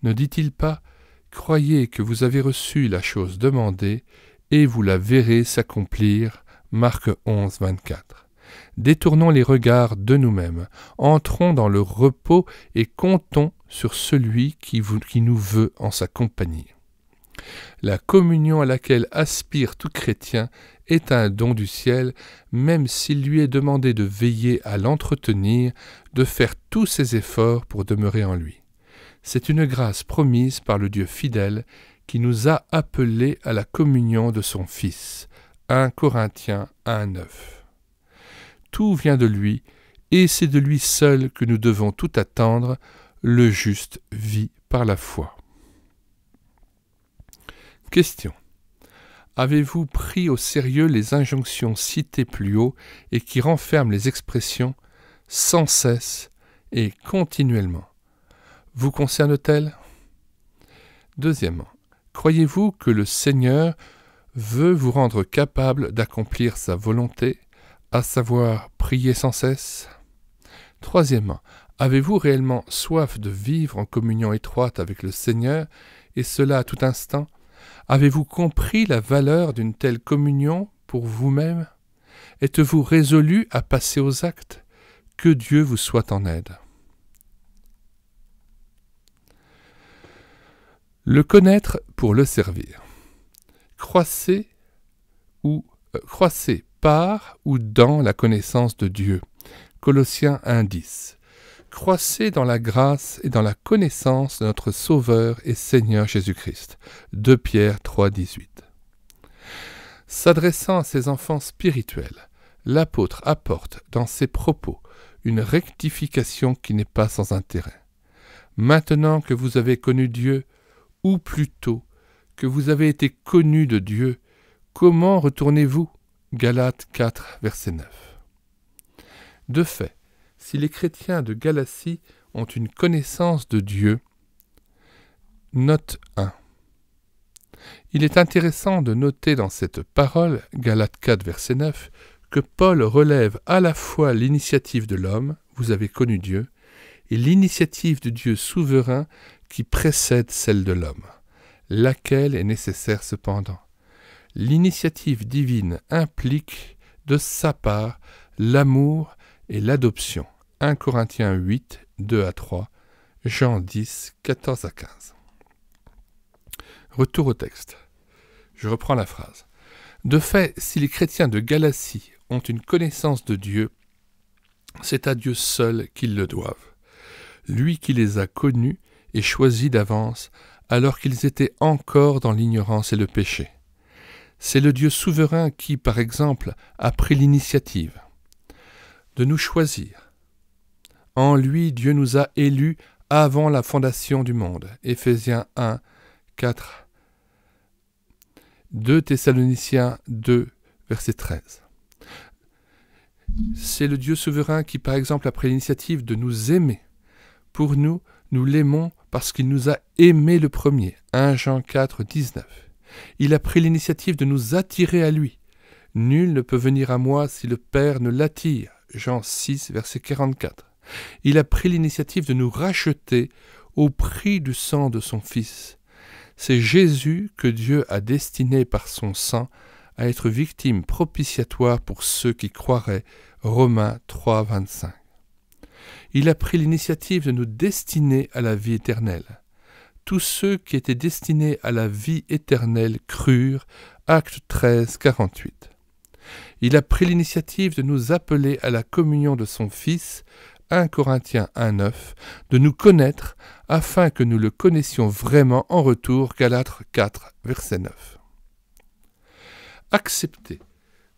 Speaker 1: Ne dit-il pas « Croyez que vous avez reçu la chose demandée, et vous la verrez s'accomplir » Marc 11, 24. Détournons les regards de nous-mêmes, entrons dans le repos et comptons sur celui qui nous veut en sa compagnie. La communion à laquelle aspire tout chrétien est un don du ciel, même s'il lui est demandé de veiller à l'entretenir, de faire tous ses efforts pour demeurer en lui. C'est une grâce promise par le Dieu fidèle qui nous a appelés à la communion de son Fils. 1 Corinthiens 1, 9. Tout vient de lui, et c'est de lui seul que nous devons tout attendre, le juste vit par la foi. Question. Avez-vous pris au sérieux les injonctions citées plus haut et qui renferment les expressions « sans cesse » et « continuellement » vous concernent-elles? Deuxièmement, croyez-vous que le Seigneur veut vous rendre capable d'accomplir sa volonté, à savoir prier sans cesse? Troisièmement, avez-vous réellement soif de vivre en communion étroite avec le Seigneur, et cela à tout instant? Avez-vous compris la valeur d'une telle communion pour vous-même? Êtes-vous résolu à passer aux actes? Que Dieu vous soit en aide. Le connaître pour le servir. Croissez par ou dans la connaissance de Dieu. Colossiens 1,10. Croissez dans la grâce et dans la connaissance de notre Sauveur et Seigneur Jésus-Christ. 2 Pierre 3,18. S'adressant à ses enfants spirituels, l'apôtre apporte dans ses propos une rectification qui n'est pas sans intérêt. Maintenant que vous avez connu Dieu, ou plutôt que vous avez été connus de Dieu, comment retournez-vous? Galates 4, verset 9. De fait, si les chrétiens de Galatie ont une connaissance de Dieu, note 1. Il est intéressant de noter dans cette parole, Galates 4, verset 9, que Paul relève à la fois l'initiative de l'homme, vous avez connu Dieu, et l'initiative de Dieu souverain qui précède celle de l'homme, laquelle est nécessaire cependant. L'initiative divine implique de sa part l'amour et l'adoption. 1 Corinthiens 8, 2 à 3, Jean 10, 14 à 15. Retour au texte. Je reprends la phrase. De fait, si les chrétiens de Galatie ont une connaissance de Dieu, c'est à Dieu seul qu'ils le doivent. Lui qui les a connus et choisis d'avance, alors qu'ils étaient encore dans l'ignorance et le péché. C'est le Dieu souverain qui, par exemple, a pris l'initiative de nous choisir. En lui, Dieu nous a élus avant la fondation du monde. Éphésiens 1, 4. 2 Thessaloniciens 2, verset 13. C'est le Dieu souverain qui, par exemple, a pris l'initiative de nous aimer. Pour nous, nous l'aimons parce qu'il nous a aimés le premier. 1 Jean 4, 19. Il a pris l'initiative de nous attirer à lui. Nul ne peut venir à moi si le Père ne l'attire. Jean 6, verset 44. Il a pris l'initiative de nous racheter au prix du sang de son Fils. C'est Jésus que Dieu a destiné par son sang à être victime propitiatoire pour ceux qui croiraient. Romains 3, 25. Il a pris l'initiative de nous destiner à la vie éternelle. Tous ceux qui étaient destinés à la vie éternelle crurent. Acte 13, 48. Il a pris l'initiative de nous appeler à la communion de son Fils. 1 Corinthiens 1, 9, de nous connaître afin que nous le connaissions vraiment en retour. Galates 4, verset 9. Accepter.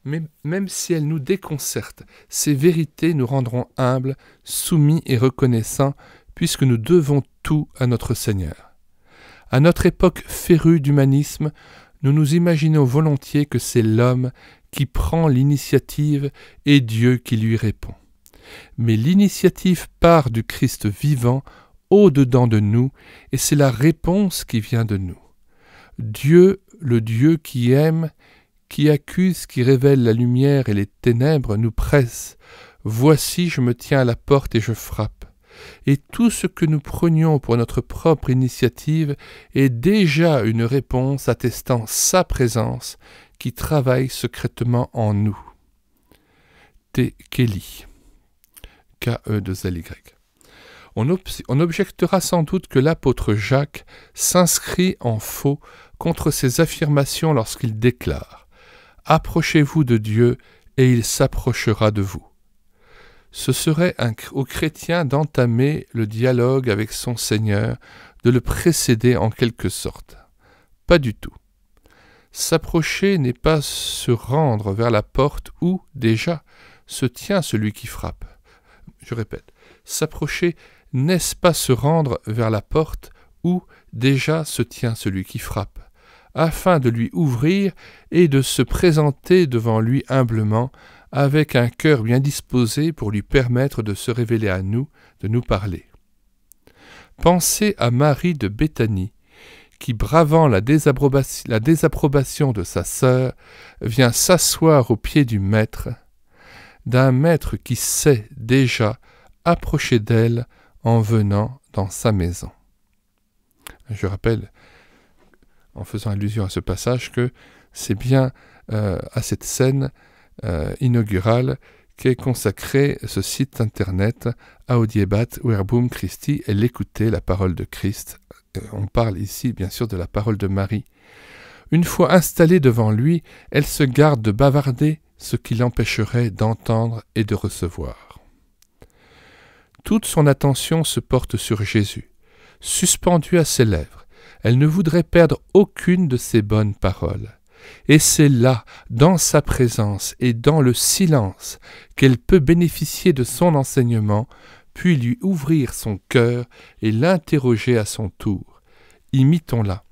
Speaker 1: Mais même si elles nous déconcertent, ces vérités nous rendront humbles, soumis et reconnaissants, puisque nous devons tout à notre Seigneur. À notre époque férue d'humanisme, nous nous imaginons volontiers que c'est l'homme qui prend l'initiative et Dieu qui lui répond. Mais l'initiative part du Christ vivant, au-dedans de nous, et c'est la réponse qui vient de nous. Dieu, le Dieu qui aime, qui accuse, qui révèle la lumière et les ténèbres, nous presse. Voici, je me tiens à la porte et je frappe. Et tout ce que nous prenions pour notre propre initiative est déjà une réponse attestant sa présence qui travaille secrètement en nous. T. Kelly. K-E-2-L-Y. On objectera sans doute que l'apôtre Jacques s'inscrit en faux contre ces affirmations lorsqu'il déclare « Approchez-vous de Dieu et il s'approchera de vous ». Ce serait aux chrétiens d'entamer le dialogue avec son Seigneur, de le précéder en quelque sorte. Pas du tout. S'approcher n'est pas se rendre vers la porte où, déjà, se tient celui qui frappe. Je répète, s'approcher, n'est-ce pas se rendre vers la porte où déjà se tient celui qui frappe, afin de lui ouvrir et de se présenter devant lui humblement, avec un cœur bien disposé pour lui permettre de se révéler à nous, de nous parler. Pensez à Marie de Béthanie, qui, bravant la désapprobation de sa sœur, vient s'asseoir aux pieds du Maître, d'un Maître qui sait déjà approcher d'elle en venant dans sa maison. Je rappelle, en faisant allusion à ce passage, que c'est bien à cette scène inaugurale qu'est consacré ce site internet Audiebat Verbum Christi et l'écouter, la parole de Christ. On parle ici bien sûr de la parole de Marie. Une fois installée devant lui, elle se garde de bavarder ce qui l'empêcherait d'entendre et de recevoir. Toute son attention se porte sur Jésus, suspendue à ses lèvres. Elle ne voudrait perdre aucune de ses bonnes paroles. Et c'est là, dans sa présence et dans le silence, qu'elle peut bénéficier de son enseignement, puis lui ouvrir son cœur et l'interroger à son tour. Imitons-la.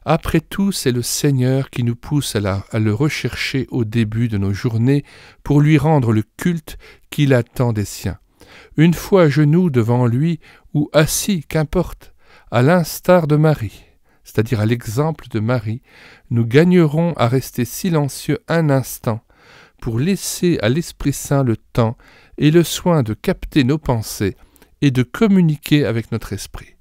Speaker 1: Après tout, c'est le Seigneur qui nous pousse à le rechercher au début de nos journées pour lui rendre le culte qu'il attend des siens. Une fois à genoux devant lui ou assis, qu'importe, à l'instar de Marie, c'est-à-dire à l'exemple de Marie, nous gagnerons à rester silencieux un instant pour laisser à l'Esprit Saint le temps et le soin de capter nos pensées et de communiquer avec notre esprit.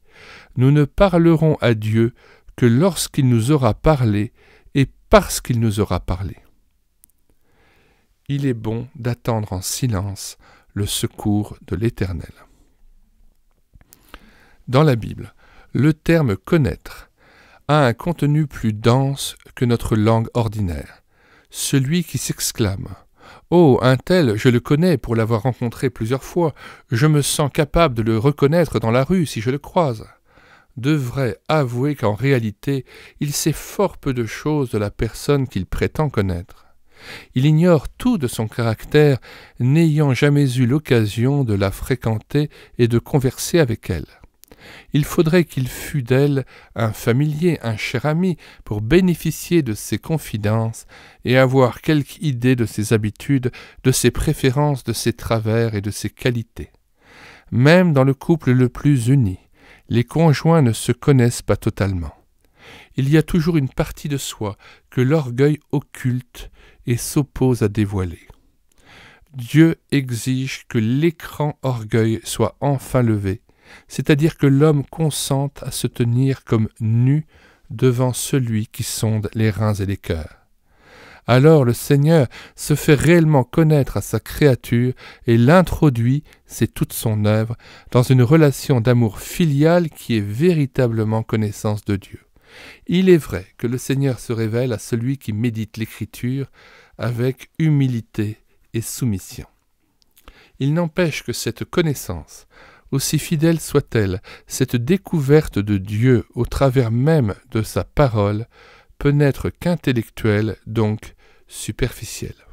Speaker 1: Nous ne parlerons à Dieu que lorsqu'il nous aura parlé et parce qu'il nous aura parlé. Il est bon d'attendre en silence le secours de l'Éternel. Dans la Bible, le terme « connaître » a un contenu plus dense que notre langue ordinaire. Celui qui s'exclame « Oh, un tel, je le connais pour l'avoir rencontré plusieurs fois, je me sens capable de le reconnaître dans la rue si je le croise », devrait avouer qu'en réalité, il sait fort peu de choses de la personne qu'il prétend connaître. Il ignore tout de son caractère, n'ayant jamais eu l'occasion de la fréquenter et de converser avec elle. Il faudrait qu'il fût d'elle un familier, un cher ami, pour bénéficier de ses confidences et avoir quelque idée de ses habitudes, de ses préférences, de ses travers et de ses qualités. Même dans le couple le plus uni, les conjoints ne se connaissent pas totalement. Il y a toujours une partie de soi que l'orgueil occulte et s'oppose à dévoiler. Dieu exige que l'écran orgueil soit enfin levé, c'est-à-dire que l'homme consente à se tenir comme nu devant celui qui sonde les reins et les cœurs. Alors le Seigneur se fait réellement connaître à sa créature et l'introduit, c'est toute son œuvre, dans une relation d'amour filial qui est véritablement connaissance de Dieu. Il est vrai que le Seigneur se révèle à celui qui médite l'Écriture avec humilité et soumission. Il n'empêche que cette connaissance, aussi fidèle soit-elle, cette découverte de Dieu au travers même de sa parole, peut n'être qu'intellectuelle, donc superficielle.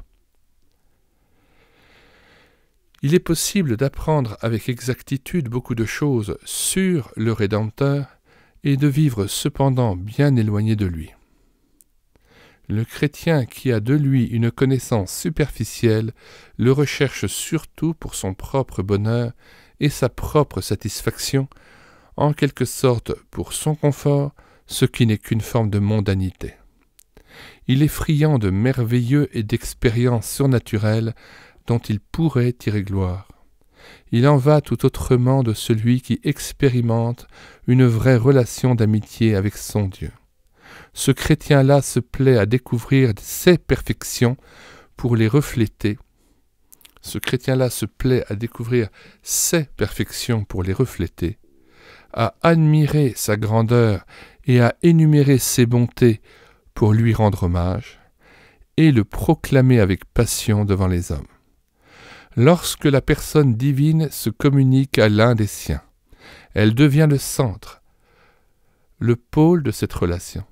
Speaker 1: Il est possible d'apprendre avec exactitude beaucoup de choses sur le Rédempteur et de vivre cependant bien éloigné de lui. Le chrétien qui a de lui une connaissance superficielle le recherche surtout pour son propre bonheur et sa propre satisfaction, en quelque sorte pour son confort, ce qui n'est qu'une forme de mondanité. Il est friand de merveilleux et d'expériences surnaturelles dont il pourrait tirer gloire. Il en va tout autrement de celui qui expérimente une vraie relation d'amitié avec son Dieu. Ce chrétien-là se plaît à découvrir ses perfections pour les refléter. À admirer sa grandeur et à énumérer ses bontés pour lui rendre hommage, et le proclamer avec passion devant les hommes. Lorsque la personne divine se communique à l'un des siens, elle devient le centre, le pôle de cette relation.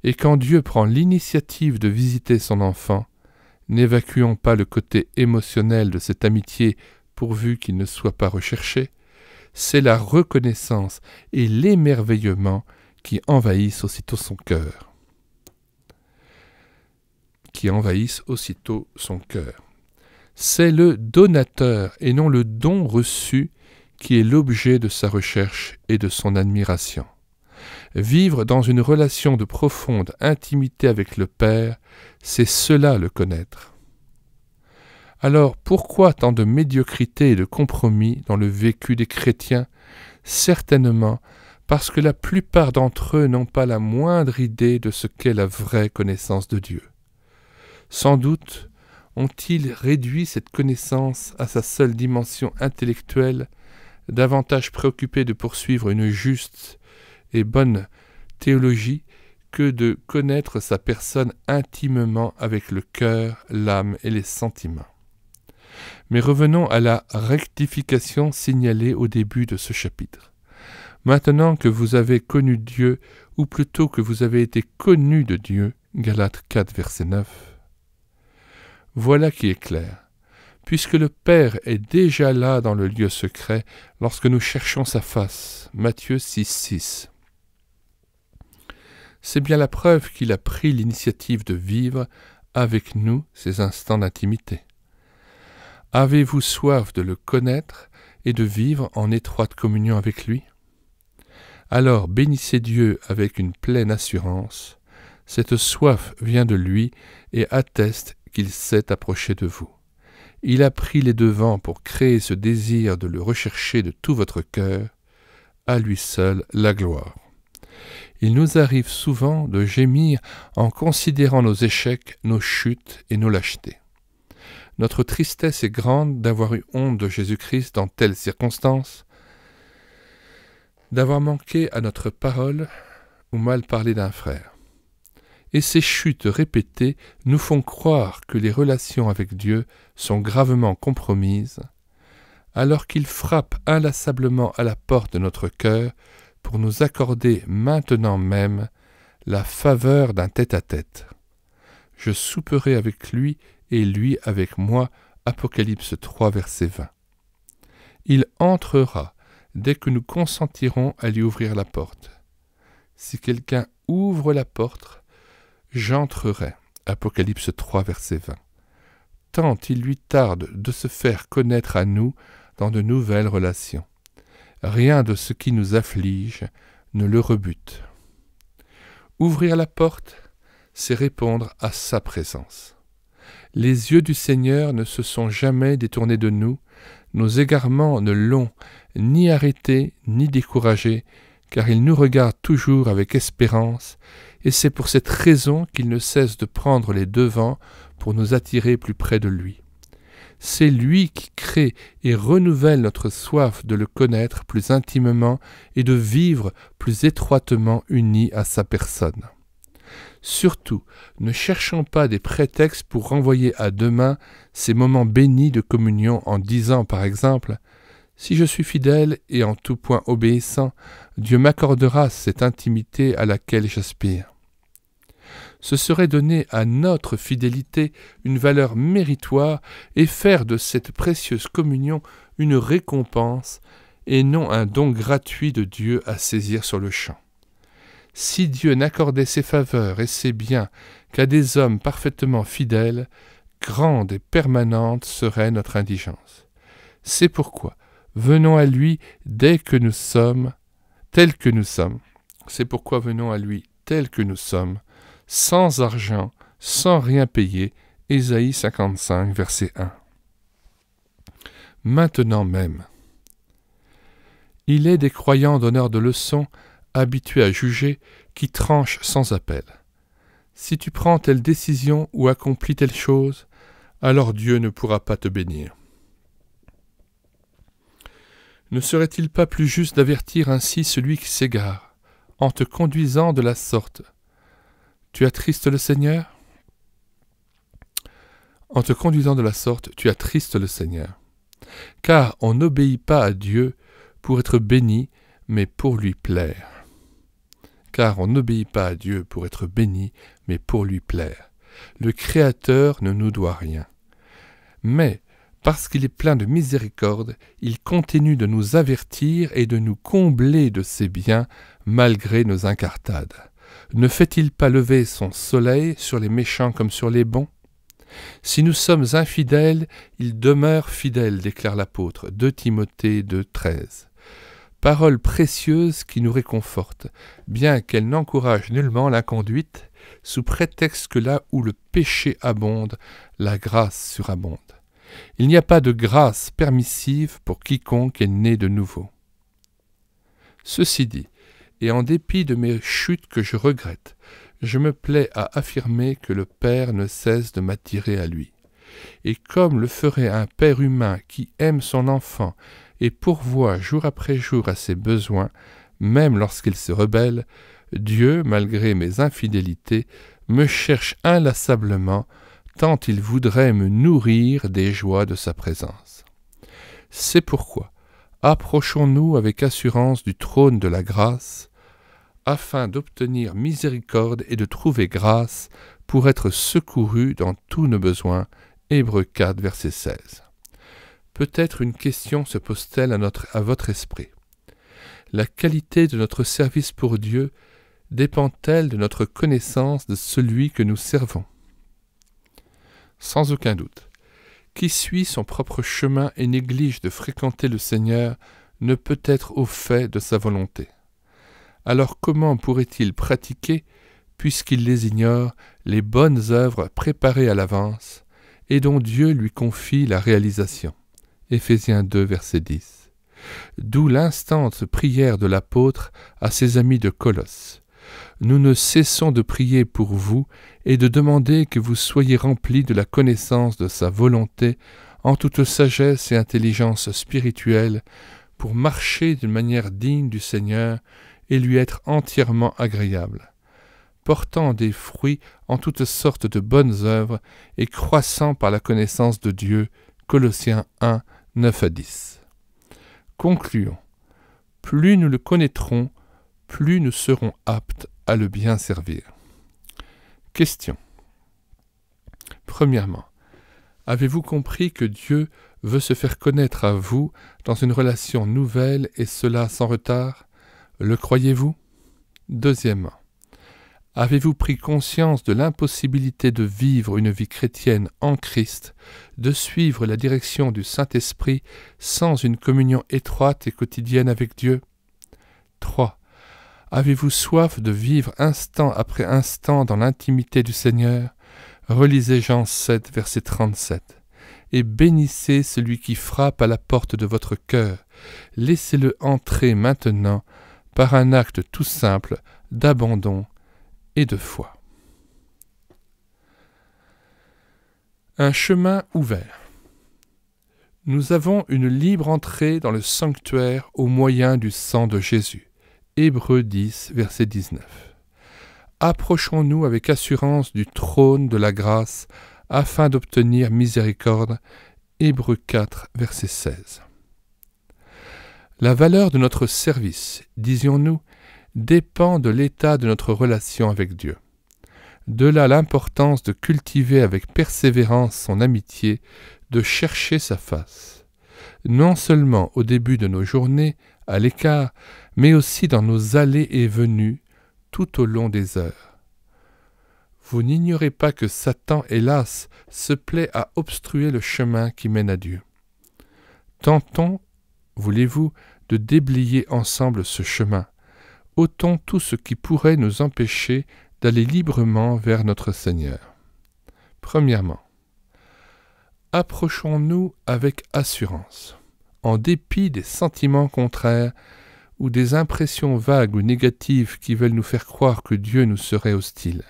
Speaker 1: Et quand Dieu prend l'initiative de visiter son enfant, n'évacuons pas le côté émotionnel de cette amitié pourvu qu'il ne soit pas recherché, c'est la reconnaissance et l'émerveillement qui envahissent aussitôt son cœur. C'est le donateur et non le don reçu qui est l'objet de sa recherche et de son admiration. Vivre dans une relation de profonde intimité avec le Père, c'est cela le connaître. Alors pourquoi tant de médiocrité et de compromis dans le vécu des chrétiens? Certainement parce que la plupart d'entre eux n'ont pas la moindre idée de ce qu'est la vraie connaissance de Dieu. Sans doute ont-ils réduit cette connaissance à sa seule dimension intellectuelle, davantage préoccupés de poursuivre une juste et bonne théologie que de connaître sa personne intimement avec le cœur, l'âme et les sentiments. Mais revenons à la rectification signalée au début de ce chapitre. Maintenant que vous avez connu Dieu, ou plutôt que vous avez été connus de Dieu, Galates 4, verset 9, voilà qui est clair. Puisque le Père est déjà là dans le lieu secret lorsque nous cherchons sa face, Matthieu 6, 6. C'est bien la preuve qu'il a pris l'initiative de vivre avec nous ces instants d'intimité. Avez-vous soif de le connaître et de vivre en étroite communion avec lui? Alors bénissez Dieu avec une pleine assurance. Cette soif vient de lui et atteste qu'il s'est approché de vous. Il a pris les devants pour créer ce désir de le rechercher de tout votre cœur. À lui seul la gloire. Il nous arrive souvent de gémir en considérant nos échecs, nos chutes et nos lâchetés. Notre tristesse est grande d'avoir eu honte de Jésus-Christ dans telles circonstances, d'avoir manqué à notre parole ou mal parlé d'un frère. Et ces chutes répétées nous font croire que les relations avec Dieu sont gravement compromises, alors qu'il frappe inlassablement à la porte de notre cœur pour nous accorder maintenant même la faveur d'un tête-à-tête. Je souperai avec lui et lui avec moi, Apocalypse 3, verset 20. Il entrera dès que nous consentirons à lui ouvrir la porte. Si quelqu'un ouvre la porte, j'entrerai, Apocalypse 3, verset 20. Tant il lui tarde de se faire connaître à nous dans de nouvelles relations. Rien de ce qui nous afflige ne le rebute. Ouvrir la porte, c'est répondre à sa présence. Les yeux du Seigneur ne se sont jamais détournés de nous, nos égarements ne l'ont ni arrêté ni découragé, car il nous regarde toujours avec espérance, et c'est pour cette raison qu'il ne cesse de prendre les devants pour nous attirer plus près de lui. C'est lui qui crée et renouvelle notre soif de le connaître plus intimement et de vivre plus étroitement unis à sa personne. Surtout, ne cherchons pas des prétextes pour renvoyer à demain ces moments bénis de communion en disant par exemple « Si je suis fidèle et en tout point obéissant, Dieu m'accordera cette intimité à laquelle j'aspire. » Ce serait donner à notre fidélité une valeur méritoire et faire de cette précieuse communion une récompense et non un don gratuit de Dieu à saisir sur le champ. Si Dieu n'accordait ses faveurs et ses biens qu'à des hommes parfaitement fidèles, grande et permanente serait notre indigence. C'est pourquoi venons à lui dès que nous sommes, tels que nous sommes. C'est pourquoi venons à lui tels que nous sommes, sans argent, sans rien payer. Ésaïe 55, verset 1. Maintenant même. Il est des croyants donneurs de leçons, habitués à juger, qui tranchent sans appel. Si tu prends telle décision ou accomplis telle chose, alors Dieu ne pourra pas te bénir. Ne serait-il pas plus juste d'avertir ainsi celui qui s'égare, en te conduisant de la sorte? Tu attristes le Seigneur? En te conduisant de la sorte, tu attristes le Seigneur. Car on n'obéit pas à Dieu pour être béni, mais pour lui plaire. Car on n'obéit pas à Dieu pour être béni, mais pour lui plaire. Le Créateur ne nous doit rien. Mais, Parce qu'il est plein de miséricorde, il continue de nous avertir et de nous combler de ses biens malgré nos incartades. Ne fait-il pas lever son soleil sur les méchants comme sur les bons ? Si nous sommes infidèles, il demeure fidèle, déclare l'apôtre, 2 Timothée 2,13. Parole précieuse qui nous réconforte, bien qu'elle n'encourage nullement l'inconduite, sous prétexte que là où le péché abonde, la grâce surabonde. Il n'y a pas de grâce permissive pour quiconque est né de nouveau. Ceci dit, et en dépit de mes chutes que je regrette, je me plais à affirmer que le Père ne cesse de m'attirer à lui. Et comme le ferait un père humain qui aime son enfant et pourvoit jour après jour à ses besoins, même lorsqu'il se rebelle, Dieu, malgré mes infidélités, me cherche inlassablement, tant il voudrait me nourrir des joies de sa présence. C'est pourquoi, approchons-nous avec assurance du trône de la grâce, afin d'obtenir miséricorde et de trouver grâce pour être secourus dans tous nos besoins. Hébreux 4, verset 16. Peut-être une question se pose-t-elle à votre esprit. La qualité de notre service pour Dieu dépend-elle de notre connaissance de celui que nous servons ? Sans aucun doute, qui suit son propre chemin et néglige de fréquenter le Seigneur ne peut être au fait de sa volonté. Alors comment pourrait-il pratiquer, puisqu'il les ignore, les bonnes œuvres préparées à l'avance, et dont Dieu lui confie la réalisation ? Éphésiens 2, verset 10. D'où l'instante prière de l'apôtre à ses amis de Colosse. Nous ne cessons de prier pour vous et de demander que vous soyez remplis de la connaissance de sa volonté en toute sagesse et intelligence spirituelle pour marcher d'une manière digne du Seigneur et lui être entièrement agréable, portant des fruits en toutes sortes de bonnes œuvres et croissant par la connaissance de Dieu. Colossiens 1, 9 à 10. Concluons. Plus nous le connaîtrons, plus nous serons aptes à le bien servir. Question. Premièrement, avez-vous compris que Dieu veut se faire connaître à vous dans une relation nouvelle et cela sans retard ? Le croyez-vous ? Deuxièmement, avez-vous pris conscience de l'impossibilité de vivre une vie chrétienne en Christ, de suivre la direction du Saint-Esprit sans une communion étroite et quotidienne avec Dieu ? 3. Avez-vous soif de vivre instant après instant dans l'intimité du Seigneur ? Relisez Jean 7, verset 37. Et bénissez celui qui frappe à la porte de votre cœur. Laissez-le entrer maintenant par un acte tout simple d'abandon et de foi. Un chemin ouvert. Nous avons une libre entrée dans le sanctuaire au moyen du sang de Jésus. Hébreux 10, verset 19. Approchons-nous avec assurance du trône de la grâce afin d'obtenir miséricorde. Hébreux 4, verset 16. La valeur de notre service, disions-nous, dépend de l'état de notre relation avec Dieu. De là l'importance de cultiver avec persévérance son amitié, de chercher sa face, non seulement au début de nos journées, à l'écart, mais aussi dans nos allées et venues, tout au long des heures. Vous n'ignorez pas que Satan, hélas, se plaît à obstruer le chemin qui mène à Dieu. Tentons, voulez-vous, de déblayer ensemble ce chemin. Ôtons tout ce qui pourrait nous empêcher d'aller librement vers notre Seigneur. Premièrement, approchons-nous avec assurance, en dépit des sentiments contraires ou des impressions vagues ou négatives qui veulent nous faire croire que Dieu nous serait hostile.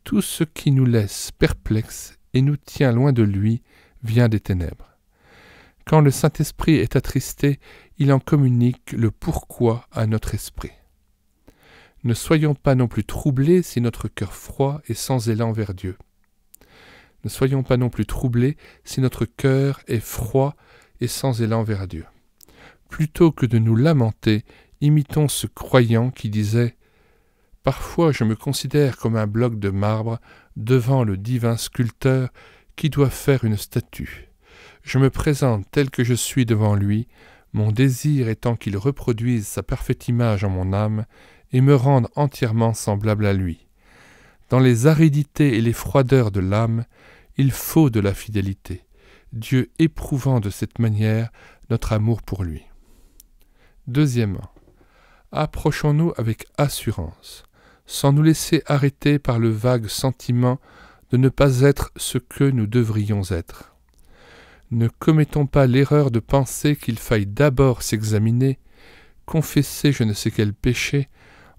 Speaker 1: Tout ce qui nous laisse perplexes et nous tient loin de lui vient des ténèbres. Quand le Saint-Esprit est attristé, il en communique le pourquoi à notre esprit. Ne soyons pas non plus troublés si notre cœur froid est sans élan vers Dieu. Ne soyons pas non plus troublés si notre cœur est froid et sans élan vers Dieu. Plutôt que de nous lamenter, imitons ce croyant qui disait « Parfois je me considère comme un bloc de marbre devant le divin sculpteur qui doit faire une statue. Je me présente tel que je suis devant lui, mon désir étant qu'il reproduise sa parfaite image en mon âme et me rende entièrement semblable à lui. Dans les aridités et les froideurs de l'âme, il faut de la fidélité, Dieu éprouvant de cette manière notre amour pour lui. Deuxièmement, approchons-nous avec assurance, sans nous laisser arrêter par le vague sentiment de ne pas être ce que nous devrions être. Ne commettons pas l'erreur de penser qu'il faille d'abord s'examiner, confesser je ne sais quel péché,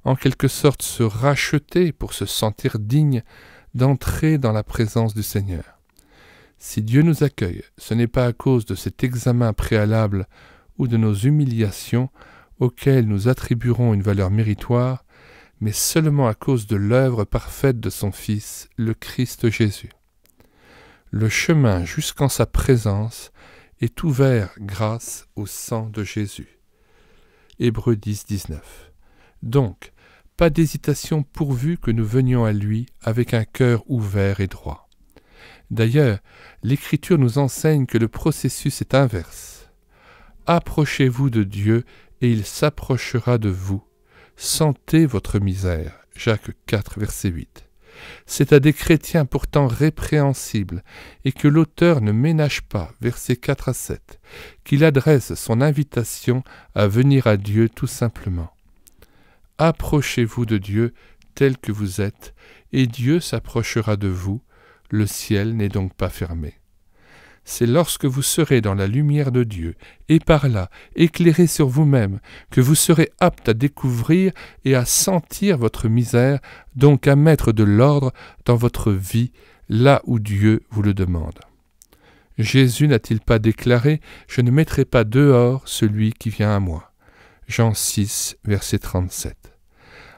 Speaker 1: en quelque sorte se racheter pour se sentir digne d'entrer dans la présence du Seigneur. Si Dieu nous accueille, ce n'est pas à cause de cet examen préalable ou de nos humiliations auxquelles nous attribuerons une valeur méritoire, mais seulement à cause de l'œuvre parfaite de son Fils, le Christ Jésus. Le chemin jusqu'en sa présence est ouvert grâce au sang de Jésus. Hébreux 10, 19. Donc, pas d'hésitation pourvu que nous venions à lui avec un cœur ouvert et droit. D'ailleurs, l'Écriture nous enseigne que le processus est inverse. Approchez-vous de Dieu et il s'approchera de vous. Sentez votre misère. Jacques 4, verset 8. C'est à des chrétiens pourtant répréhensibles et que l'auteur ne ménage pas, versets 4 à 7, qu'il adresse son invitation à venir à Dieu tout simplement. Approchez-vous de Dieu tel que vous êtes, et Dieu s'approchera de vous, le ciel n'est donc pas fermé. C'est lorsque vous serez dans la lumière de Dieu, et par là, éclairé sur vous-même, que vous serez apte à découvrir et à sentir votre misère, donc à mettre de l'ordre dans votre vie, là où Dieu vous le demande. Jésus n'a-t-il pas déclaré « Je ne mettrai pas dehors celui qui vient à moi » Jean 6, verset 37.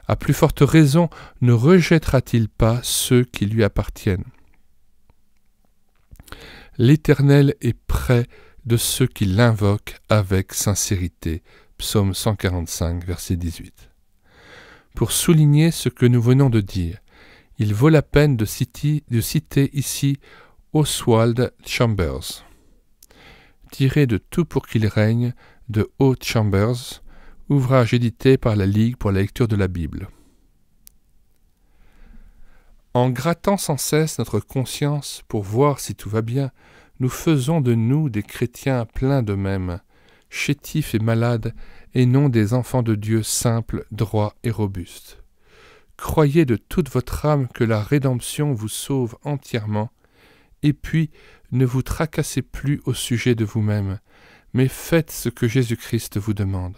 Speaker 1: À plus forte raison, ne rejettera-t-il pas ceux qui lui appartiennent? L'Éternel est près de ceux qui l'invoquent avec sincérité. Psaume 145, verset 18. Pour souligner ce que nous venons de dire, il vaut la peine de citer ici Oswald Chambers. Tiré de Tout pour qu'il règne de O. Chambers, ouvrage édité par la Ligue pour la lecture de la Bible. En grattant sans cesse notre conscience pour voir si tout va bien, nous faisons de nous des chrétiens pleins d'eux-mêmes, chétifs et malades, et non des enfants de Dieu simples, droits et robustes. Croyez de toute votre âme que la rédemption vous sauve entièrement, et puis ne vous tracassez plus au sujet de vous-même, mais faites ce que Jésus-Christ vous demande.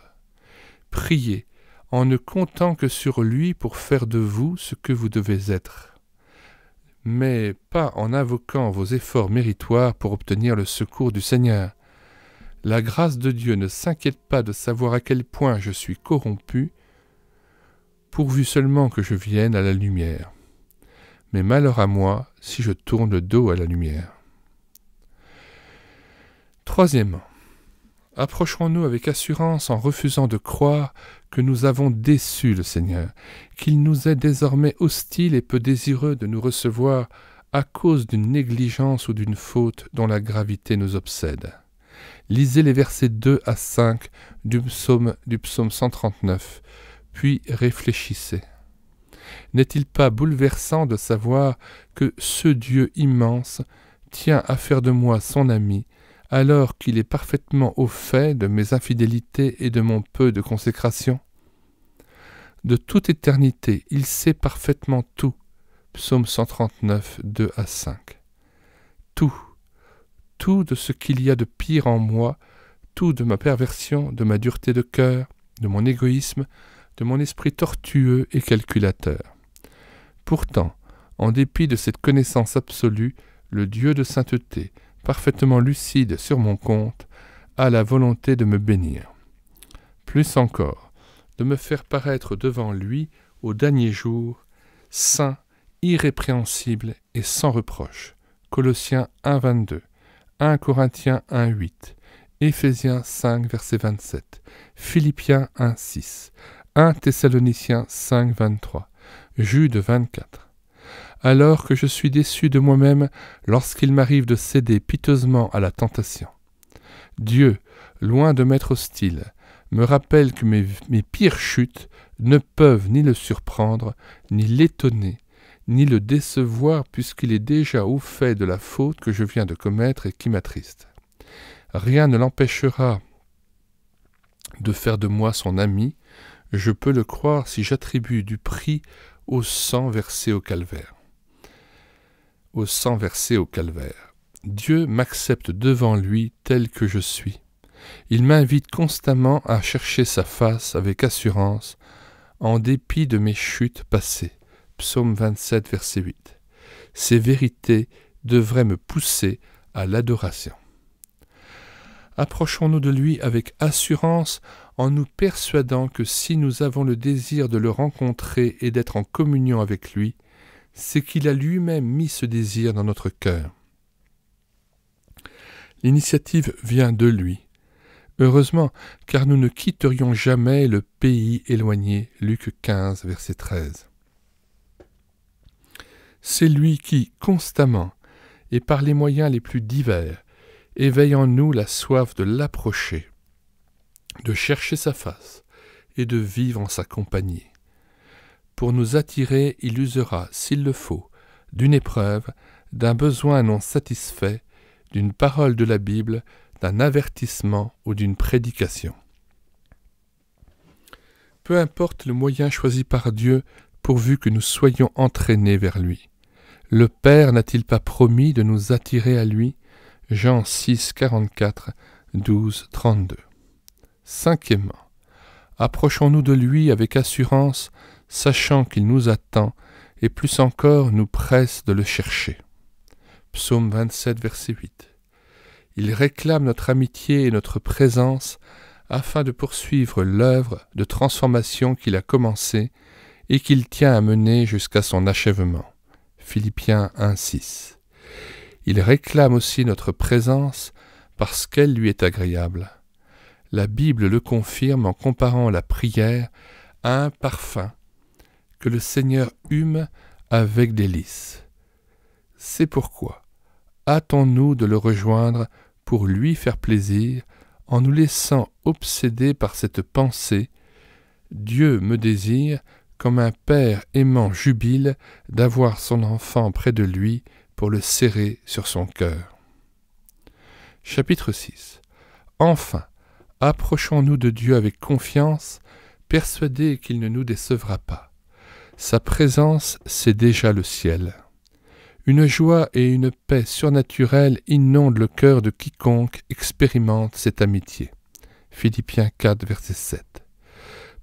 Speaker 1: Priez, en ne comptant que sur lui pour faire de vous ce que vous devez être, mais pas en invoquant vos efforts méritoires pour obtenir le secours du Seigneur. La grâce de Dieu ne s'inquiète pas de savoir à quel point je suis corrompu, pourvu seulement que je vienne à la lumière. Mais malheur à moi si je tourne le dos à la lumière. Troisièmement, approcherons-nous avec assurance en refusant de croire que nous avons déçu le Seigneur, qu'il nous est désormais hostile et peu désireux de nous recevoir à cause d'une négligence ou d'une faute dont la gravité nous obsède. Lisez les versets 2 à 5 du psaume 139, puis réfléchissez. N'est-il pas bouleversant de savoir que ce Dieu immense tient à faire de moi son ami, alors qu'il est parfaitement au fait de mes infidélités et de mon peu de consécration? De toute éternité, il sait parfaitement tout. Psaume 139, 2 à 5. Tout de ce qu'il y a de pire en moi, tout de ma perversion, de ma dureté de cœur, de mon égoïsme, de mon esprit tortueux et calculateur. Pourtant, en dépit de cette connaissance absolue, le Dieu de sainteté, parfaitement lucide sur mon compte, a la volonté de me bénir. Plus encore, de me faire paraître devant lui au dernier jour, saint, irrépréhensible et sans reproche. Colossiens 1, 22, 1 Corinthiens 1, 8, Éphésiens 5, verset 27, Philippiens 1, 6, 1 Thessaloniciens 5, 23, Jude 24. alors que je suis déçu de moi-même lorsqu'il m'arrive de céder piteusement à la tentation. Dieu, loin de m'être hostile, me rappelle que mes pires chutes ne peuvent ni le surprendre, ni l'étonner, ni le décevoir, puisqu'il est déjà au fait de la faute que je viens de commettre et qui m'attriste. Rien ne l'empêchera de faire de moi son ami, je peux le croire si j'attribue du prix au sang versé au calvaire. Au sang versé au calvaire. Dieu m'accepte devant lui tel que je suis. Il m'invite constamment à chercher sa face avec assurance, en dépit de mes chutes passées. Psaume 27, verset 8. Ces vérités devraient me pousser à l'adoration. Approchons-nous de lui avec assurance en nous persuadant que si nous avons le désir de le rencontrer et d'être en communion avec lui, c'est qu'il a lui-même mis ce désir dans notre cœur. L'initiative vient de lui. Heureusement, car nous ne quitterions jamais le pays éloigné. Luc 15, verset 13. C'est lui qui, constamment, et par les moyens les plus divers, éveille en nous la soif de l'approcher, de chercher sa face et de vivre en sa compagnie. Pour nous attirer, il usera, s'il le faut, d'une épreuve, d'un besoin non satisfait, d'une parole de la Bible, d'un avertissement ou d'une prédication. Peu importe le moyen choisi par Dieu, pourvu que nous soyons entraînés vers lui. Le Père n'a-t-il pas promis de nous attirer à lui? Jean 6, 44, 12, 32. Cinquièmement, approchons-nous de lui avec assurance, sachant qu'il nous attend, et plus encore nous presse de le chercher. Psaume 27, verset 8. Il réclame notre amitié et notre présence afin de poursuivre l'œuvre de transformation qu'il a commencée et qu'il tient à mener jusqu'à son achèvement. Philippiens 1, 6. Il réclame aussi notre présence parce qu'elle lui est agréable. La Bible le confirme en comparant la prière à un parfum que le Seigneur hume avec délice. C'est pourquoi hâtons-nous de le rejoindre pour lui faire plaisir en nous laissant obséder par cette pensée « Dieu me désire » comme un père aimant jubile d'avoir son enfant près de lui pour le serrer sur son cœur. Chapitre 6. Enfin, approchons-nous de Dieu avec confiance, persuadés qu'il ne nous décevra pas. Sa présence, c'est déjà le ciel. Une joie et une paix surnaturelle inondent le cœur de quiconque expérimente cette amitié. Philippiens 4, verset 7.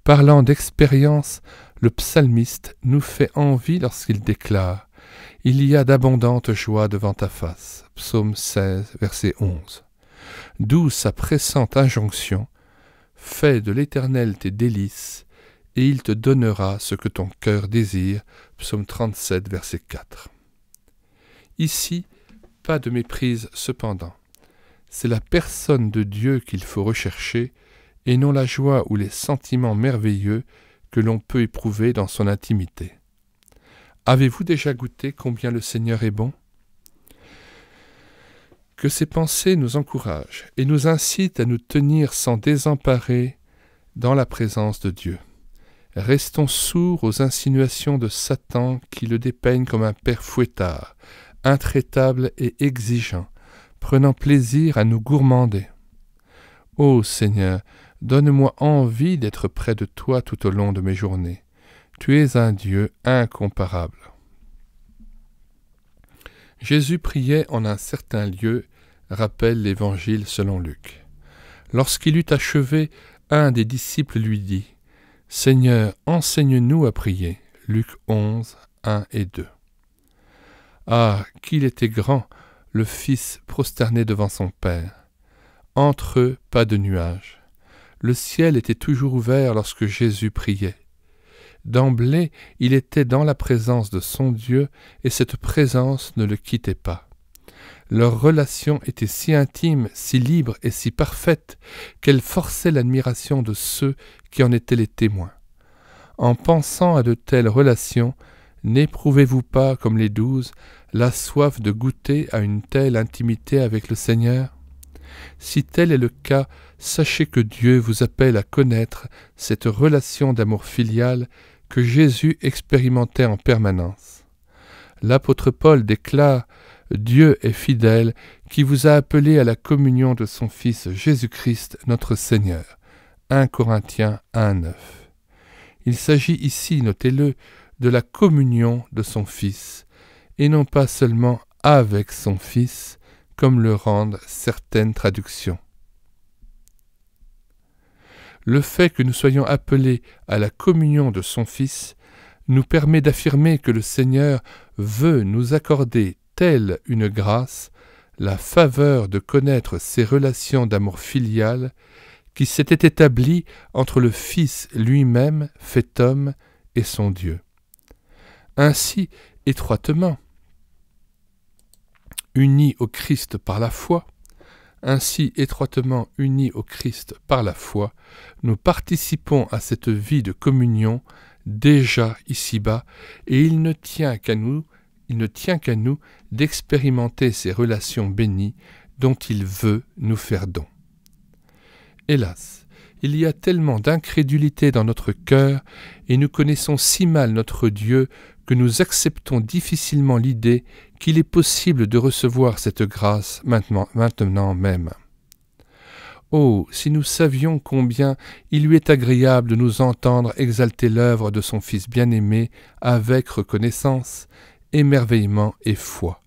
Speaker 1: Parlant d'expérience, le psalmiste nous fait envie lorsqu'il déclare « Il y a d'abondantes joies devant ta face » Psaume 16, verset 11. D'où sa pressante injonction « Fais de l'Éternel tes délices, et il te donnera ce que ton cœur désire » Psaume 37, verset 4. Ici, pas de méprise cependant. C'est la personne de Dieu qu'il faut rechercher, et non la joie ou les sentiments merveilleux que l'on peut éprouver dans son intimité. Avez-vous déjà goûté combien le Seigneur est bon? Que ces pensées nous encouragent et nous incitent à nous tenir sans désemparer dans la présence de Dieu. Restons sourds aux insinuations de Satan qui le dépeignent comme un père fouettard, intraitable et exigeant, prenant plaisir à nous gourmander. Ô Seigneur, donne-moi envie d'être près de toi tout au long de mes journées. Tu es un Dieu incomparable. Jésus priait en un certain lieu, rappelle l'Évangile selon Luc. Lorsqu'il eut achevé, un des disciples lui dit « Seigneur, enseigne-nous à prier. » Luc 11, 1 et 2. Ah, qu'il était grand, le Fils prosterné devant son Père. Entre eux, pas de nuages. Le ciel était toujours ouvert lorsque Jésus priait. D'emblée, il était dans la présence de son Dieu et cette présence ne le quittait pas. Leur relation était si intime, si libre et si parfaite qu'elle forçait l'admiration de ceux qui en étaient les témoins. En pensant à de telles relations, N'éprouvez-vous pas, comme les 12, la soif de goûter à une telle intimité avec le Seigneur? Si tel est le cas, sachez que Dieu vous appelle à connaître cette relation d'amour filial que Jésus expérimentait en permanence. L'apôtre Paul déclare « Dieu est fidèle, qui vous a appelé à la communion de son Fils Jésus-Christ notre Seigneur. » 1 Corinthiens 1,9. Il s'agit ici, notez-le, de la communion de son Fils, et non pas seulement avec son Fils, comme le rendent certaines traductions. Le fait que nous soyons appelés à la communion de son Fils nous permet d'affirmer que le Seigneur veut nous accorder telle une grâce, la faveur de connaître ces relations d'amour filial qui s'étaient établies entre le Fils lui-même, fait homme, et son Dieu. Ainsi, étroitement unis au Christ par la foi, nous participons à cette vie de communion déjà ici-bas, et il ne tient qu'à nous d'expérimenter ces relations bénies dont il veut nous faire don. Hélas, il y a tellement d'incrédulité dans notre cœur, et nous connaissons si mal notre Dieu que nous acceptons difficilement l'idée qu'il est possible de recevoir cette grâce maintenant même. Oh, si nous savions combien il lui est agréable de nous entendre exalter l'œuvre de son Fils bien-aimé avec reconnaissance, émerveillement et foi.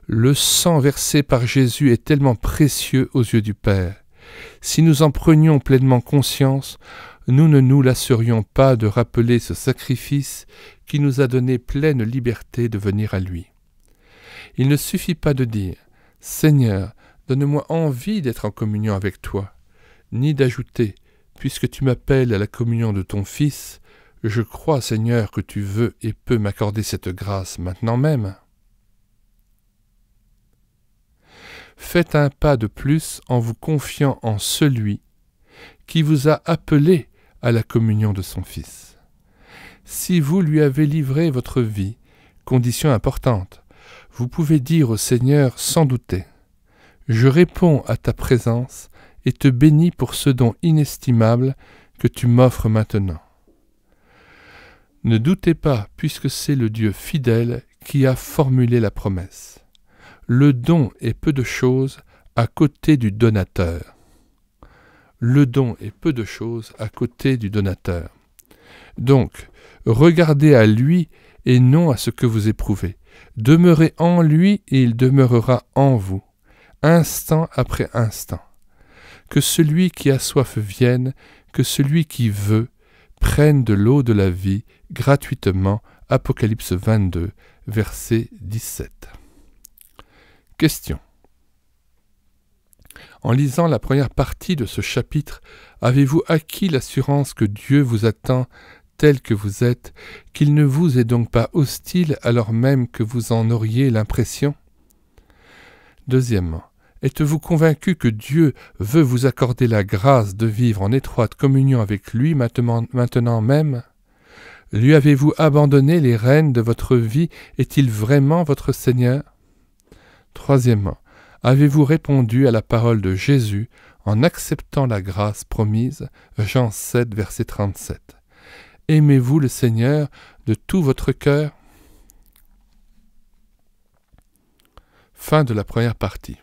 Speaker 1: Le sang versé par Jésus est tellement précieux aux yeux du Père. Si nous en prenions pleinement conscience, nous ne nous lasserions pas de rappeler ce sacrifice qui nous a donné pleine liberté de venir à lui. Il ne suffit pas de dire « Seigneur, donne-moi envie d'être en communion avec toi », ni d'ajouter « Puisque tu m'appelles à la communion de ton Fils, je crois, Seigneur, que tu veux et peux m'accorder cette grâce maintenant même. » Faites un pas de plus en vous confiant en celui qui vous a appelé à la communion de son Fils. Si vous lui avez livré votre vie, condition importante, vous pouvez dire au Seigneur sans douter « Je réponds à ta présence et te bénis pour ce don inestimable que tu m'offres maintenant. » Ne doutez pas, puisque c'est le Dieu fidèle qui a formulé la promesse. Le don est peu de choses à côté du donateur. Donc, regardez à lui et non à ce que vous éprouvez. Demeurez en lui et il demeurera en vous, instant après instant. Que celui qui a soif vienne, que celui qui veut prenne de l'eau de la vie gratuitement. Apocalypse 22, verset 17. Question. En lisant la première partie de ce chapitre, avez-vous acquis l'assurance que Dieu vous attend tel que vous êtes, qu'il ne vous est donc pas hostile alors même que vous en auriez l'impression? Deuxièmement, êtes-vous convaincu que Dieu veut vous accorder la grâce de vivre en étroite communion avec lui maintenant même? Lui avez-vous abandonné les rênes de votre vie? Est-il vraiment votre Seigneur? Troisièmement, avez-vous répondu à la parole de Jésus en acceptant la grâce promise? Jean 7, verset 37. Aimez-vous le Seigneur de tout votre cœur? Fin de la première partie.